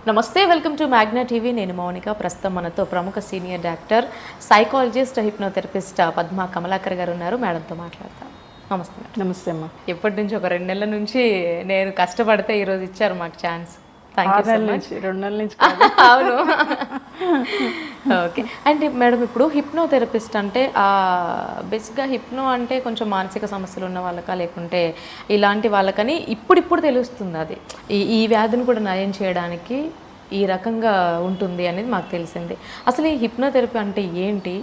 నమస్తే, welcome to Magna TV. నేను మౌనిక. ప్రస్తుతం మనతో ప్రముఖ senior doctor, psychologist, hypnotherapist Padma Kamalakar గారు ఉన్నారు. మేడంతో మాట్లాడతాం. నమస్తే. నమస్తే అమ్మా. ఎప్పటి నుంచి? ఒక 2 నెలల నుంచి నేను కష్టపడితే ఈరోజు ఇచ్చారు మాకు chance. Thank you so much. 2 నెలల నుంచి అవును. ఓకే. అంటే మేడం, ఇప్పుడు హిప్నోథెరపిస్ట్ అంటే బేసిక్గా హిప్నో అంటే కొంచెం మానసిక సమస్యలు ఉన్న వాళ్ళకా, లేకుంటే ఇలాంటి వాళ్ళకని ఇప్పుడిప్పుడు తెలుస్తుంది. అది ఈ వ్యాధిని కూడా నయం చేయడానికి ఈ రకంగా ఉంటుంది అనేది మాకు తెలిసింది. అసలు ఈ హిప్నోథెరపీ అంటే ఏంటి,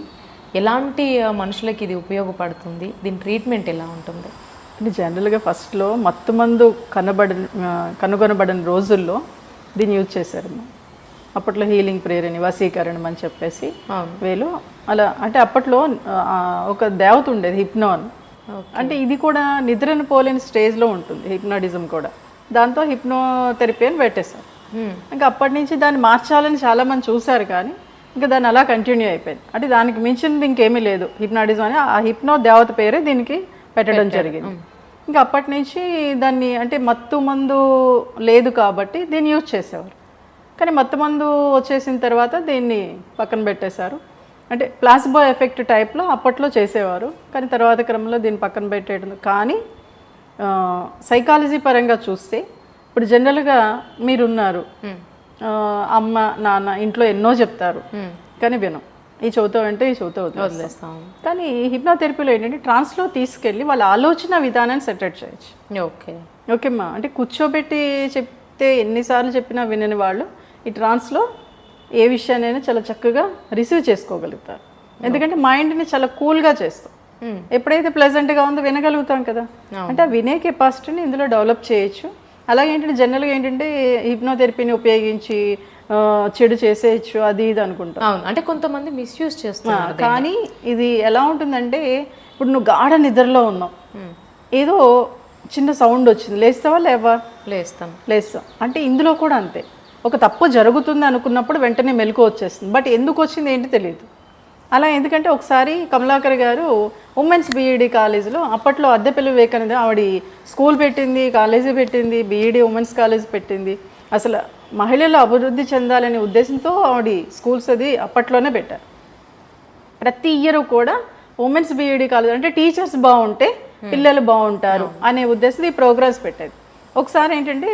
ఎలాంటి మనుషులకి ఇది ఉపయోగపడుతుంది, దీని ట్రీట్మెంట్ ఎలా ఉంటుంది? అంటే జనరల్గా ఫస్ట్లో మత్తుమందు కనుగొనబడిన రోజుల్లో దీన్ని యూజ్ చేశారమ్మా. అప్పట్లో హీలింగ్ ప్రేయర్ అని, వశీకరణం అని చెప్పేసి వేలు అలా. అంటే అప్పట్లో ఒక దేవత ఉండేది హిప్నో అని. అంటే ఇది కూడా నిద్రను పోలేని స్టేజ్లో ఉంటుంది హిప్నాటిజం కూడా. దాంతో హిప్నోథెరపీ అని పెట్టేశారు. ఇంకా అప్పటి నుంచి దాన్ని మార్చాలని చాలామంది చూశారు, కానీ ఇంకా దాన్ని అలా కంటిన్యూ అయిపోయింది. అంటే దానికి మించినది ఇంకేమీ లేదు. హిప్నాటిజం అని ఆ హిప్నో దేవత పేరే దీనికి పెట్టడం జరిగింది. ఇంకా అప్పటి నుంచి దాన్ని అంటే మత్తు మందు లేదు కాబట్టి దీన్ని యూజ్ చేసేవారు. కానీ మత్తు మందు వచ్చేసిన తర్వాత దీన్ని పక్కన పెట్టేశారు. అంటే ప్లాసిబో ఎఫెక్ట్ టైప్లో అప్పట్లో చేసేవారు, కానీ తర్వాత క్రమంలో దీన్ని పక్కన పెట్టేయడం. కానీ సైకాలజీ పరంగా చూస్తే ఇప్పుడు జనరల్గా మీరున్నారు, అమ్మ నాన్న ఇంట్లో ఎన్నో చెప్తారు, కానీ వినం. ఈ చదువుతావు అంటే ఈ చదువుతావు వదిలేస్తాం. కానీ హిప్నోథెరపీలో ఏంటంటే ట్రాన్స్లో తీసుకెళ్ళి వాళ్ళ ఆలోచన విధానాన్ని సెటరేట్ చేయొచ్చు. ఓకేమ్మా. అంటే కూర్చోబెట్టి చెప్తే ఎన్నిసార్లు చెప్పినా వినని వాళ్ళు ఈ ట్రాన్స్లో ఏ విషయాన్నైనా చాలా చక్కగా రిసీవ్ చేసుకోగలుగుతారు. ఎందుకంటే మైండ్ని చాలా కూల్గా చేస్తాం. ఎప్పుడైతే ప్లెజెంట్గా ఉందో వినగలుగుతాం కదా. అంటే ఆ వినే కెపాసిటీని ఇందులో డెవలప్ చేయొచ్చు. అలాగే ఏంటంటే జనరల్గా ఏంటంటే హిప్నోథెరపీని ఉపయోగించి చెడు చేసేయచ్చు అది ఇది అనుకుంటాం. అవును, అంటే కొంతమంది మిస్యూజ్ చేస్తున్నారు. కానీ ఇది ఎలా ఉంటుందంటే, ఇప్పుడు నువ్వు గాఢ నిద్రలో ఉన్నావు, ఏదో చిన్న సౌండ్ వచ్చింది, లేస్తావా? లేస్తాం. అంటే ఇందులో కూడా అంతే. ఒక తప్పు జరుగుతుంది అనుకున్నప్పుడు వెంటనే మెలకు వచ్చేస్తుంది, బట్ ఎందుకు వచ్చింది ఏంటి తెలియదు. అలా ఎందుకంటే ఒకసారి కమలాకర్ గారు ఉమెన్స్ బీఈడి కాలేజీలో, అప్పట్లో అద్దెపల్లి వివేకానంద ఆవిడ స్కూల్ పెట్టింది, కాలేజీ పెట్టింది, బీఈడి ఉమెన్స్ కాలేజ్ పెట్టింది. అసలు మహిళలు అభివృద్ధి చెందాలనే ఉద్దేశంతో ఆవిడ స్కూల్స్ అది అప్పట్లోనే పెట్టారు. ప్రతి ఇయర్ కూడా ఉమెన్స్ బీఈడి కాలేజ్ అంటే టీచర్స్ బాగుంటే పిల్లలు బాగుంటారు అనే ఉద్దేశంతో ఈ ప్రోగ్రామ్స్ పెట్టేది. ఒకసారి ఏంటంటే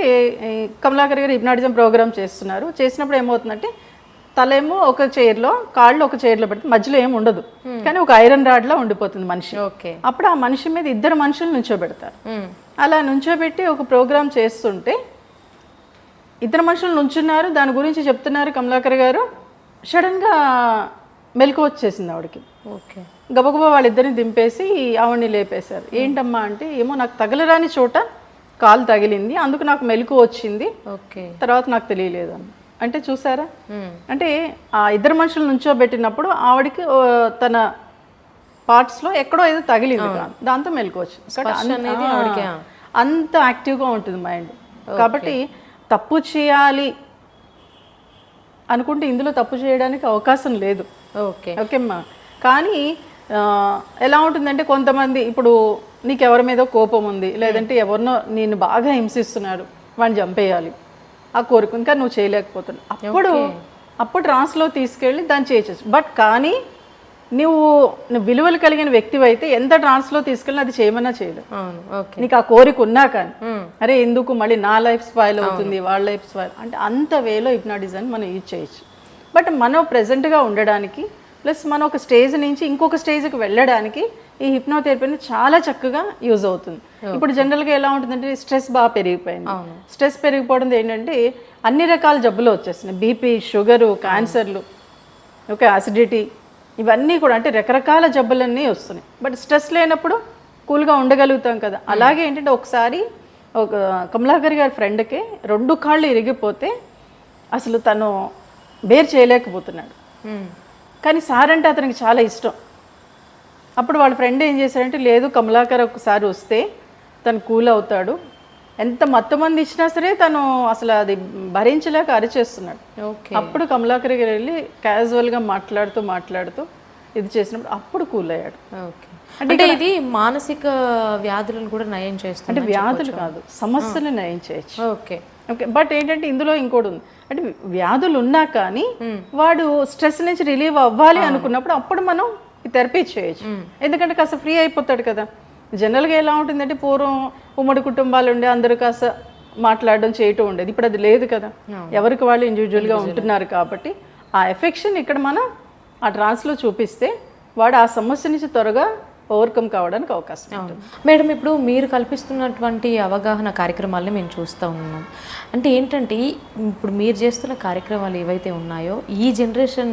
కమలాకర్ గారు హిప్నాటిజం ప్రోగ్రామ్ చేసినప్పుడు ఏమవుతుందంటే, తలేమో ఒక చైర్లో, కాళ్ళు ఒక చైర్లో పెడితే మధ్యలో ఏమి ఉండదు, కానీ ఒక ఐరన్ రాడ్లా ఉండిపోతుంది మనిషి. అప్పుడు ఆ మనిషి మీద 2 మనుషులు నుంచోబెడతారు. అలా నుంచోబెట్టి ఒక ప్రోగ్రామ్ చేస్తుంటే 2 మనుషులు నుంచున్నారు, దాని గురించి చెప్తున్నారు కమలాకర్ గారు. సడన్గా మెలకు వచ్చేసింది ఆవిడకి. గబగబా వాళ్ళిద్దరిని దింపేసి ఆవిడని లేపేశారు. ఏంటమ్మా అంటే, ఏమో నాకు తగలరాని చోట కాలు తగిలింది, అందుకు నాకు మెలకు వచ్చింది, తర్వాత నాకు తెలియలేదు అన్న. అంటే చూసారా, అంటే ఆ 2 మనుషులు నుంచోబెట్టినప్పుడు ఆవిడకి తన పార్ట్స్లో ఎక్కడో ఏదో తగిలింది, దాంతో మెలకు వచ్చింది. అంత యాక్టివ్గా ఉంటుంది మైండ్. కాబట్టి తప్పు చేయాలి అనుకుంటే ఇందులో తప్పు చేయడానికి అవకాశం లేదు. ఓకేమ్మా. కానీ ఎలా ఉంటుందంటే, కొంతమంది ఇప్పుడు నీకు ఎవరి మీద కోపం ఉంది, లేదంటే ఎవరినో నేను బాగా హింసిస్తున్నారు, వాడిని చంపేయాలి ఆ కోరిక, ఇంకా నువ్వు చేయలేకపోతున్నావు, అప్పుడు ట్రాన్స్లో తీసుకెళ్ళి దాన్ని చేయచ్చు. బట్ కానీ నువ్వు విలువలు కలిగిన వ్యక్తివి అయితే ఎంత ట్రాన్స్లో తీసుకెళ్ళి అది చేయమన్నా చేయలేదు. నీకు ఆ కోరిక ఉన్నా కానీ, అరే ఎందుకు మళ్ళీ నా లైఫ్ స్పాయిల్ అవుతుంది, వాళ్ళ లైఫ్ స్పాయిల్ అంటే అంత వేలో హిప్నాటిజం మనం యూజ్ చేయొచ్చు. బట్ మనం ప్రెజెంట్గా ఉండడానికి, ప్లస్ మనం ఒక స్టేజ్ నుంచి ఇంకొక స్టేజ్కి వెళ్ళడానికి ఈ హిప్నోథెరపీని చాలా చక్కగా యూజ్ అవుతుంది. ఇప్పుడు జనరల్గా ఎలా ఉంటుందంటే, స్ట్రెస్ బాగా పెరిగిపోయింది. స్ట్రెస్ పెరిగిపోవడం ఏంటంటే అన్ని రకాల జబ్బులు వచ్చేస్తున్నాయి. బీపీ, షుగరు, క్యాన్సర్లు, యాసిడిటీ, ఇవన్నీ కూడా అంటే రకరకాల జబ్బులన్నీ వస్తున్నాయి. బట్ స్ట్రెస్ లేనప్పుడు కూల్గా ఉండగలుగుతాం కదా. అలాగే ఏంటంటే ఒకసారి ఒక కమలాకర్ గారి ఫ్రెండ్కి 2 కాళ్ళు ఇరిగిపోతే అసలు తను బేర్ చేయలేకపోతున్నాడు, కానీ సార్ అంటే అతనికి చాలా ఇష్టం. అప్పుడు వాళ్ళ ఫ్రెండ్ ఏం చేశాడంటే, లేదు కమలాకర్ ఒకసారి వస్తే తను కూల్ అవుతాడు, ఎంత మత్తుమంది ఇచ్చినా సరే తను అసలు అది భరించలేక అరిచేస్తున్నాడు. అప్పుడు కమలాకర్ గారు వెళ్ళి క్యాజువల్గా మాట్లాడుతూ ఇది చేసినప్పుడు అప్పుడు కూల్ అయ్యాడు. ఓకే. అంటే ఇది మానసిక వ్యాధులను కూడా నయం చేస్తుంది. అంటే వ్యాధులు కాదు, సమస్యలు నయం చేయొచ్చు. ఓకే. ఓకే, బట్ ఏంటంటే ఇందులో ఇంకోటి ఉంది. అంటే వ్యాధులు ఉన్నా కానీ వాడు స్ట్రెస్ నుంచి రిలీవ్ అవ్వాలి అనుకున్నప్పుడు అప్పుడు మనం ఈ థెరపీ చేయొచ్చు. ఎందుకంటే కాస్త ఫ్రీ అయిపోతాడు కదా. జనరల్గా ఎలా ఉంటుందంటే పూర్వం ఉమ్మడి కుటుంబాలు ఉండే అందరూ కాస్త మాట్లాడడం చేయటం ఉండేది. ఇప్పుడు అది లేదు కదా, ఎవరికి వాళ్ళు ఇండివిజువల్గా ఉంటున్నారు. కాబట్టి ఆ ఎఫెక్షన్ ఇక్కడ మనం ఆ ట్రాన్స్లో చూపిస్తే వాడు ఆ సమస్య నుంచి త్వరగా ఓవర్కమ్ కావడానికి అవకాశం ఉంటుంది. మేడం, ఇప్పుడు మీరు కల్పిస్తున్నటువంటి అవగాహన కార్యక్రమాలని మేము చూస్తూ ఉన్నాం. అంటే ఏంటంటే ఇప్పుడు మీరు చేస్తున్న కార్యక్రమాలు ఏవైతే ఉన్నాయో ఈ జనరేషన్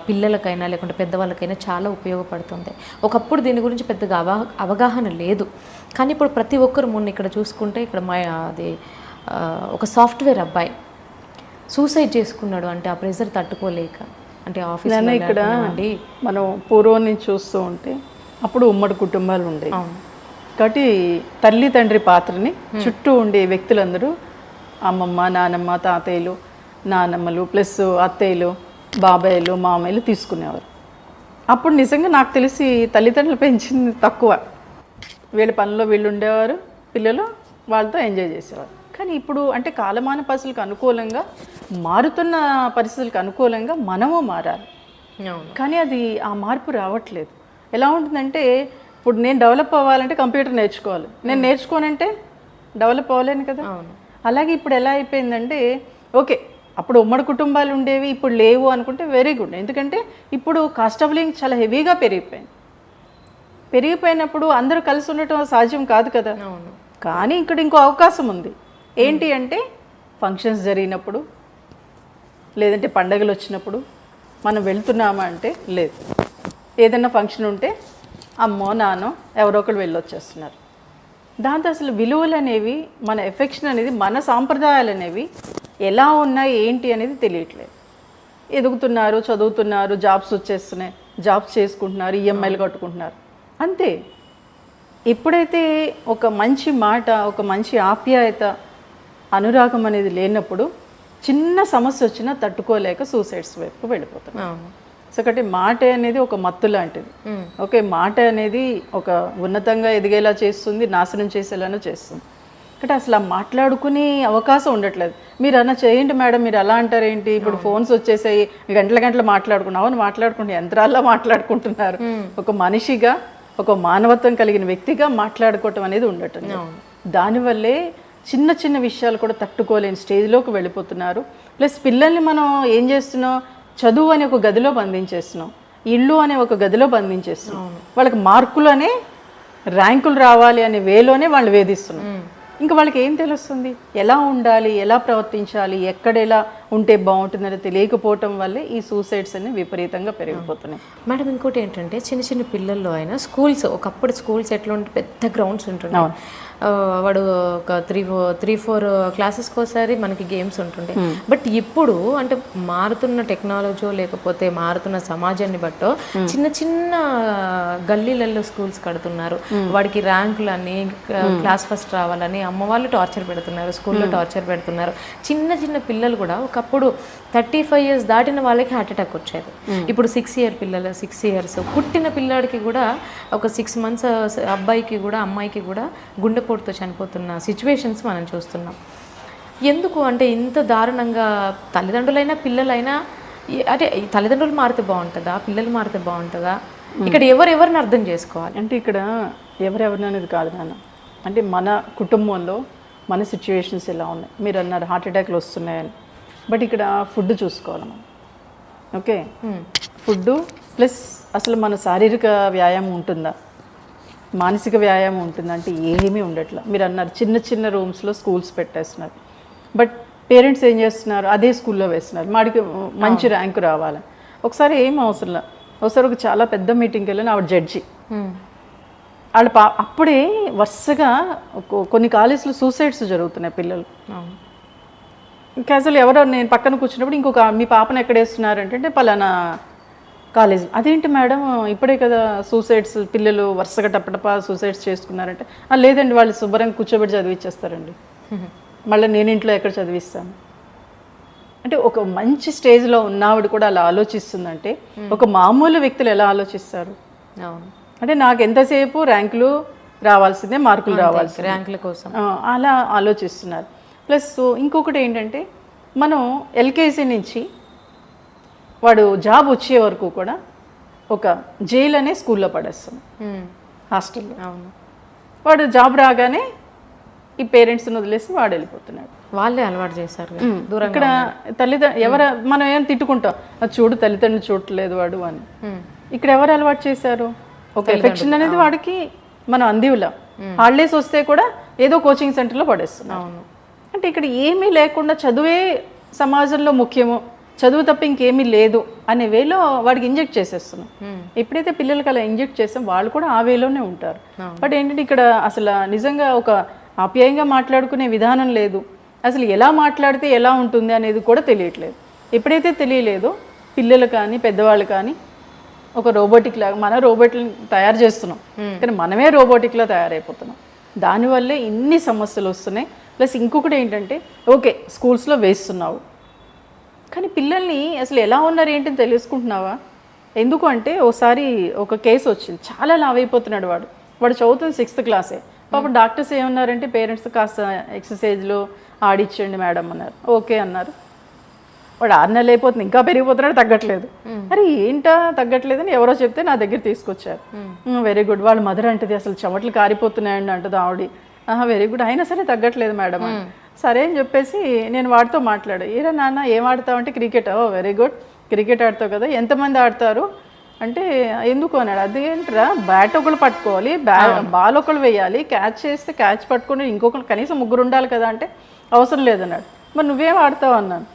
పిల్లలకైనా లేకుంటే పెద్దవాళ్ళకైనా చాలా ఉపయోగపడుతుంది. ఒకప్పుడు దీని గురించి పెద్దగా అవగాహన లేదు, కానీ ఇప్పుడు ప్రతి ఒక్కరు మొన్న ఇక్కడ చూసుకుంటే ఇక్కడ అది ఒక సాఫ్ట్వేర్ అబ్బాయి సూసైడ్ చేసుకున్నాడు. అంటే ఆ ప్రెజర్ తట్టుకోలేక, అంటే ఆఫీస్ ఇక్కడ మనం పూర్వం నుంచి చూస్తూ ఉంటే అప్పుడు ఉమ్మడి కుటుంబాలు ఉండేవి. కాబట్టి తల్లి తండ్రి పాత్రని చుట్టూ ఉండే వ్యక్తులందరూ అమ్మమ్మ, నానమ్మ, తాతయ్యలు, నానమ్మలు ప్లస్ అత్తయ్యలు, బాబాయ్యలు, మామయ్యలు తీసుకునేవారు. అప్పుడు నిజంగా నాకు తెలిసి తల్లిదండ్రులు పెంచింది తక్కువ. వీళ్ళ పనిలో వీళ్ళు ఉండేవారు, పిల్లలు వాళ్ళతో ఎంజాయ్ చేసేవారు. కానీ ఇప్పుడు అంటే కాలమాన పరిస్థితులకు అనుకూలంగా మారుతున్న పరిస్థితులకు అనుకూలంగా మనము మారాలి. కానీ అది ఆ మార్పు రావట్లేదు. ఎలా ఉంటుందంటే ఇప్పుడు నేను డెవలప్ అవ్వాలంటే కంప్యూటర్ నేర్చుకోవాలి, నేను నేర్చుకోనంటే డెవలప్ అవ్వలేను కదా. అలాగే ఇప్పుడు ఎలా అయిపోయిందంటే ఓకే అప్పుడు ఉమ్మడి కుటుంబాలు ఉండేవి ఇప్పుడు లేవు అనుకుంటే వెరీ గుడ్. ఎందుకంటే ఇప్పుడు కాస్ట్ ఆఫ్ లివింగ్ చాలా హెవీగా పెరిగిపోయినప్పుడు అందరూ కలిసి ఉండటం సాధ్యం కాదు కదా. కానీ ఇక్కడ ఇంకో అవకాశం ఉంది. ఏంటి అంటే ఫంక్షన్స్ జరిగినప్పుడు లేదంటే పండగలు వచ్చినప్పుడు మనం వెళ్తున్నామా అంటే లేదు. ఏదైనా ఫంక్షన్ ఉంటే అమ్మో నాన్నో ఎవరో ఒకరు వెళ్ళొచ్చేస్తున్నారు. దాంతో అసలు విలువలు అనేవి, మన ఎఫెక్షన్ అనేది, మన సాంప్రదాయాలు అనేవి ఎలా ఉన్నాయి ఏంటి అనేది తెలియట్లేదు. ఎదుగుతున్నారు, చదువుతున్నారు, జాబ్స్ వచ్చేస్తున్నాయి, జాబ్స్ చేసుకుంటున్నారు, ఈఎంఐలు కట్టుకుంటున్నారు, అంతే. ఎప్పుడైతే ఒక మంచి మాట, ఒక మంచి ఆప్యాయత, అనురాగం అనేది లేనప్పుడు చిన్న సమస్య వచ్చినా తట్టుకోలేక సూసైడ్స్ వైపు వెళ్ళిపోతున్నారు. సో కాబట్టి మాట అనేది ఒక మత్తు లాంటిది. ఓకే, మాట అనేది ఒక ఉన్నతంగా ఎదిగేలా చేస్తుంది, నాశనం చేసేలానూ చేస్తుంది. కాబట్టి అసలు ఆ మాట్లాడుకునే అవకాశం ఉండట్లేదు. మీరు అన్న చేయండి మేడం, మీరు అలా అంటారేంటి, ఇప్పుడు ఫోన్స్ వచ్చేసాయి, గంటల మాట్లాడుకున్నాం. అవును, మాట్లాడుకుంటే యంత్రాల్లో మాట్లాడుకుంటున్నారు. ఒక మనిషిగా, ఒక మానవత్వం కలిగిన వ్యక్తిగా మాట్లాడుకోవటం అనేది ఉండటం. దానివల్లే చిన్న చిన్న విషయాలు కూడా తట్టుకోలేని స్టేజ్లోకి వెళ్ళిపోతున్నారు. ప్లస్ పిల్లల్ని మనం ఏం చేస్తున్నాం, చదువు అనే ఒక గదిలో బంధించేస్తున్నాం, ఇల్లు అనే ఒక గదిలో బంధించేస్తున్నాం. వాళ్ళకి మార్కులు అనే ర్యాంకులు రావాలి అనే వేలోనే వాళ్ళు వేధిస్తున్నాం. ఇంకా వాళ్ళకి ఏం తెలుస్తుంది, ఎలా ఉండాలి, ఎలా ప్రవర్తించాలి, ఎక్కడ ఎలా ఉంటే బాగుంటుందని తెలియకపోవటం వల్లే ఈ సూసైడ్స్ అన్ని విపరీతంగా పెరిగిపోతున్నాయి. మేడం, ఇంకోటి ఏంటంటే చిన్న చిన్న పిల్లల్లో అయినా స్కూల్స్, ఒకప్పుడు స్కూల్స్ ఎట్లా ఉంటే పెద్ద గ్రౌండ్స్ ఉంటున్నాయి. వాడు ఒక 3-4 క్లాసెస్కి ఒకసారి మనకి గేమ్స్ ఉంటుండే. బట్ ఇప్పుడు అంటే మారుతున్న టెక్నాలజీ లేకపోతే మారుతున్న సమాజాన్ని బట్టో చిన్న చిన్న గల్లీలలో స్కూల్స్ కడుతున్నారు. వాడికి ర్యాంకులని, క్లాస్ ఫస్ట్ రావాలని అమ్మ వాళ్ళు టార్చర్ పెడుతున్నారు, స్కూల్లో టార్చర్ పెడుతున్నారు. చిన్న చిన్న పిల్లలు కూడా ఒకప్పుడు 35 years దాటిన వాళ్ళకి హార్ట్ అటాక్ వచ్చేది. ఇప్పుడు 6 year పిల్లలు, 6 years పుట్టిన పిల్లాడికి కూడా ఒక 6 months అబ్బాయికి కూడా అమ్మాయికి కూడా గుండెపోటుతో చనిపోతున్న సిచ్యువేషన్స్ మనం చూస్తున్నాం. ఎందుకు అంటే ఇంత దారుణంగా తల్లిదండ్రులైనా పిల్లలైనా, అంటే తల్లిదండ్రులు మారితే బాగుంటుందా, పిల్లలు మారితే బాగుంటుందా, ఇక్కడ ఎవరిని అర్థం చేసుకోవాలి? అంటే ఇక్కడ ఎవరెవరిని అనేది కాదు నాన్న, అంటే మన కుటుంబంలో మన సిచ్యువేషన్స్ ఎలా ఉన్నాయి. మీరు అన్నారు హార్ట్ అటాక్లు వస్తున్నాయని, బట్ ఇక్కడ ఫుడ్ చూసుకోవాలి మనం. ఓకే, ఫుడ్ ప్లస్ అసలు మన శారీరక వ్యాయామం ఉంటుందా, మానసిక వ్యాయామం ఉంటుందా అంటే ఏమీ ఉండట్లా. మీరు అన్నారు చిన్న చిన్న రూమ్స్లో స్కూల్స్ పెట్టేస్తున్నారు, బట్ పేరెంట్స్ ఏం చేస్తున్నారు, అదే స్కూల్లో వేస్తున్నారు, వాడికి మంచి ర్యాంకు రావాలని. ఒకసారి ఏం అవసరంలా, ఒకసారి ఒక చాలా పెద్ద మీటింగ్కి వెళ్ళని ఆవిడ జడ్జి, వాళ్ళ అప్పుడే వరుసగా కొన్ని కాలేజీలో సూసైడ్స్ జరుగుతున్నాయి పిల్లలు. క్యాజువల్ ఎవరో నేను పక్కన కూర్చున్నప్పుడు ఇంకొక మీ పాపను ఎక్కడ వేస్తున్నారంటే పలానా కాలేజ్. అదేంటి మేడం ఇప్పుడే కదా సూసైడ్స్, పిల్లలు వరుసగా టప్పటప్ప సూసైడ్స్ చేసుకున్నారంటే లేదండి వాళ్ళు శుభ్రంగా కూర్చోబెట్టి చదివిచ్చేస్తారండి, మళ్ళీ నేను ఇంట్లో ఎక్కడ చదివిస్తాను. అంటే ఒక మంచి స్టేజ్లో ఉన్నవాడు కూడా అలా ఆలోచిస్తుందంటే ఒక మామూలు వ్యక్తులు ఎలా ఆలోచిస్తారు? అవును, అంటే నాకు ఎంతసేపు ర్యాంకులు రావాల్సిందే, మార్కులు రావాల్సిందే, ర్యాంకుల కోసం అలా ఆలోచిస్తున్నారు. ప్లస్ ఇంకొకటి ఏంటంటే మనం ఎల్కేజీ నుంచి వాడు జాబ్ వచ్చే వరకు కూడా ఒక జైలు అనే స్కూల్లో పడేస్తున్నాం, హాస్టల్లో. అవును, వాడు జాబ్ రాగానే ఈ పేరెంట్స్ని వదిలేసి వాడు వెళ్ళిపోతున్నాడు. వాళ్ళే అలవాటు చేశారు దూరంగా. ఇక్కడ తల్లిదండ్రులు మనం ఏం తిట్టుకుంటాం, అది చూడు తల్లిదండ్రులు చూడట్లేదు వాడు అని. ఇక్కడ ఎవరు అలవాటు చేశారు? ఒక ఎఫెక్షన్ అనేది వాడికి మనం అందివులా. హాలిడేస్ వస్తే కూడా ఏదో కోచింగ్ సెంటర్లో పడేస్తున్నాం. అంటే ఇక్కడ ఏమీ లేకుండా చదువే సమాజంలో ముఖ్యము, చదువు తప్ప ఇంకేమీ లేదు అనే వేలో వాడికి ఇంజెక్ట్ చేసేస్తున్నాం. ఎప్పుడైతే పిల్లలకి అలా ఇంజెక్ట్ చేస్తాం వాళ్ళు కూడా ఆ వేలోనే ఉంటారు. బట్ ఏంటంటే ఇక్కడ అసలు నిజంగా ఒక ఆప్యాయంగా మాట్లాడుకునే విధానం లేదు. అసలు ఎలా మాట్లాడితే ఎలా ఉంటుంది అనేది కూడా తెలియట్లేదు. ఎప్పుడైతే తెలియలేదో పిల్లలు కానీ పెద్దవాళ్ళు కానీ ఒక రోబోటిక్ లాగా మన రోబోట్లను తయారు చేస్తున్నాం, కానీ మనమే రోబోటిక్లా తయారైపోతున్నాం. దానివల్లే ఇన్ని సమస్యలు వస్తున్నాయి. ప్లస్ ఇంకొకటి ఏంటంటే ఓకే స్కూల్స్లో వేస్తున్నావు, కానీ పిల్లల్ని అసలు ఎలా ఉన్నారు ఏంటని తెలుసుకుంటున్నావా? ఎందుకు అంటే ఒకసారి ఒక కేసు వచ్చింది, చాలా లావ్ అయిపోతున్నాడు వాడు చదువుతుంది 6th క్లాసే. పాపం డాక్టర్స్ ఏమన్నారంటే పేరెంట్స్ కాస్త ఎక్సర్సైజ్లో ఆడిచ్చండి మేడం అన్నారు. ఓకే అన్నారు. వాడు 6 నెలలు అయిపోతుంది ఇంకా పెరిగిపోతున్నాడు, తగ్గట్లేదు. అరే ఏంటా తగ్గట్లేదని ఎవరో చెప్తే నా దగ్గర తీసుకొచ్చారు. వెరీ గుడ్, వాళ్ళ మదర్ అంటది అసలు చెమటలు కారిపోతున్నాయండి అంటది ఆవిడ. వెరీ గుడ్, అయినా సరే తగ్గట్లేదు మేడం అని. సరే అని చెప్పేసి నేను వాడితో మాట్లాడా. ఏరా నాన్న ఏం ఆడతావు అంటే క్రికెట్. వెరీ గుడ్, క్రికెట్ ఆడతావు కదా, ఎంతమంది ఆడతారు అంటే ఎందుకు అన్నాడు. అదేంట్రా బ్యాట్ ఒకళ్ళు పట్టుకోవాలి, బాల్ ఒకళ్ళు వేయాలి, క్యాచ్ చేస్తే క్యాచ్ పట్టుకుని ఇంకొకరు కనీసం 3 ఉండాలి కదా అంటే అవసరం లేదన్నాడు. మరి నువ్వేం ఆడతావు అన్నాను.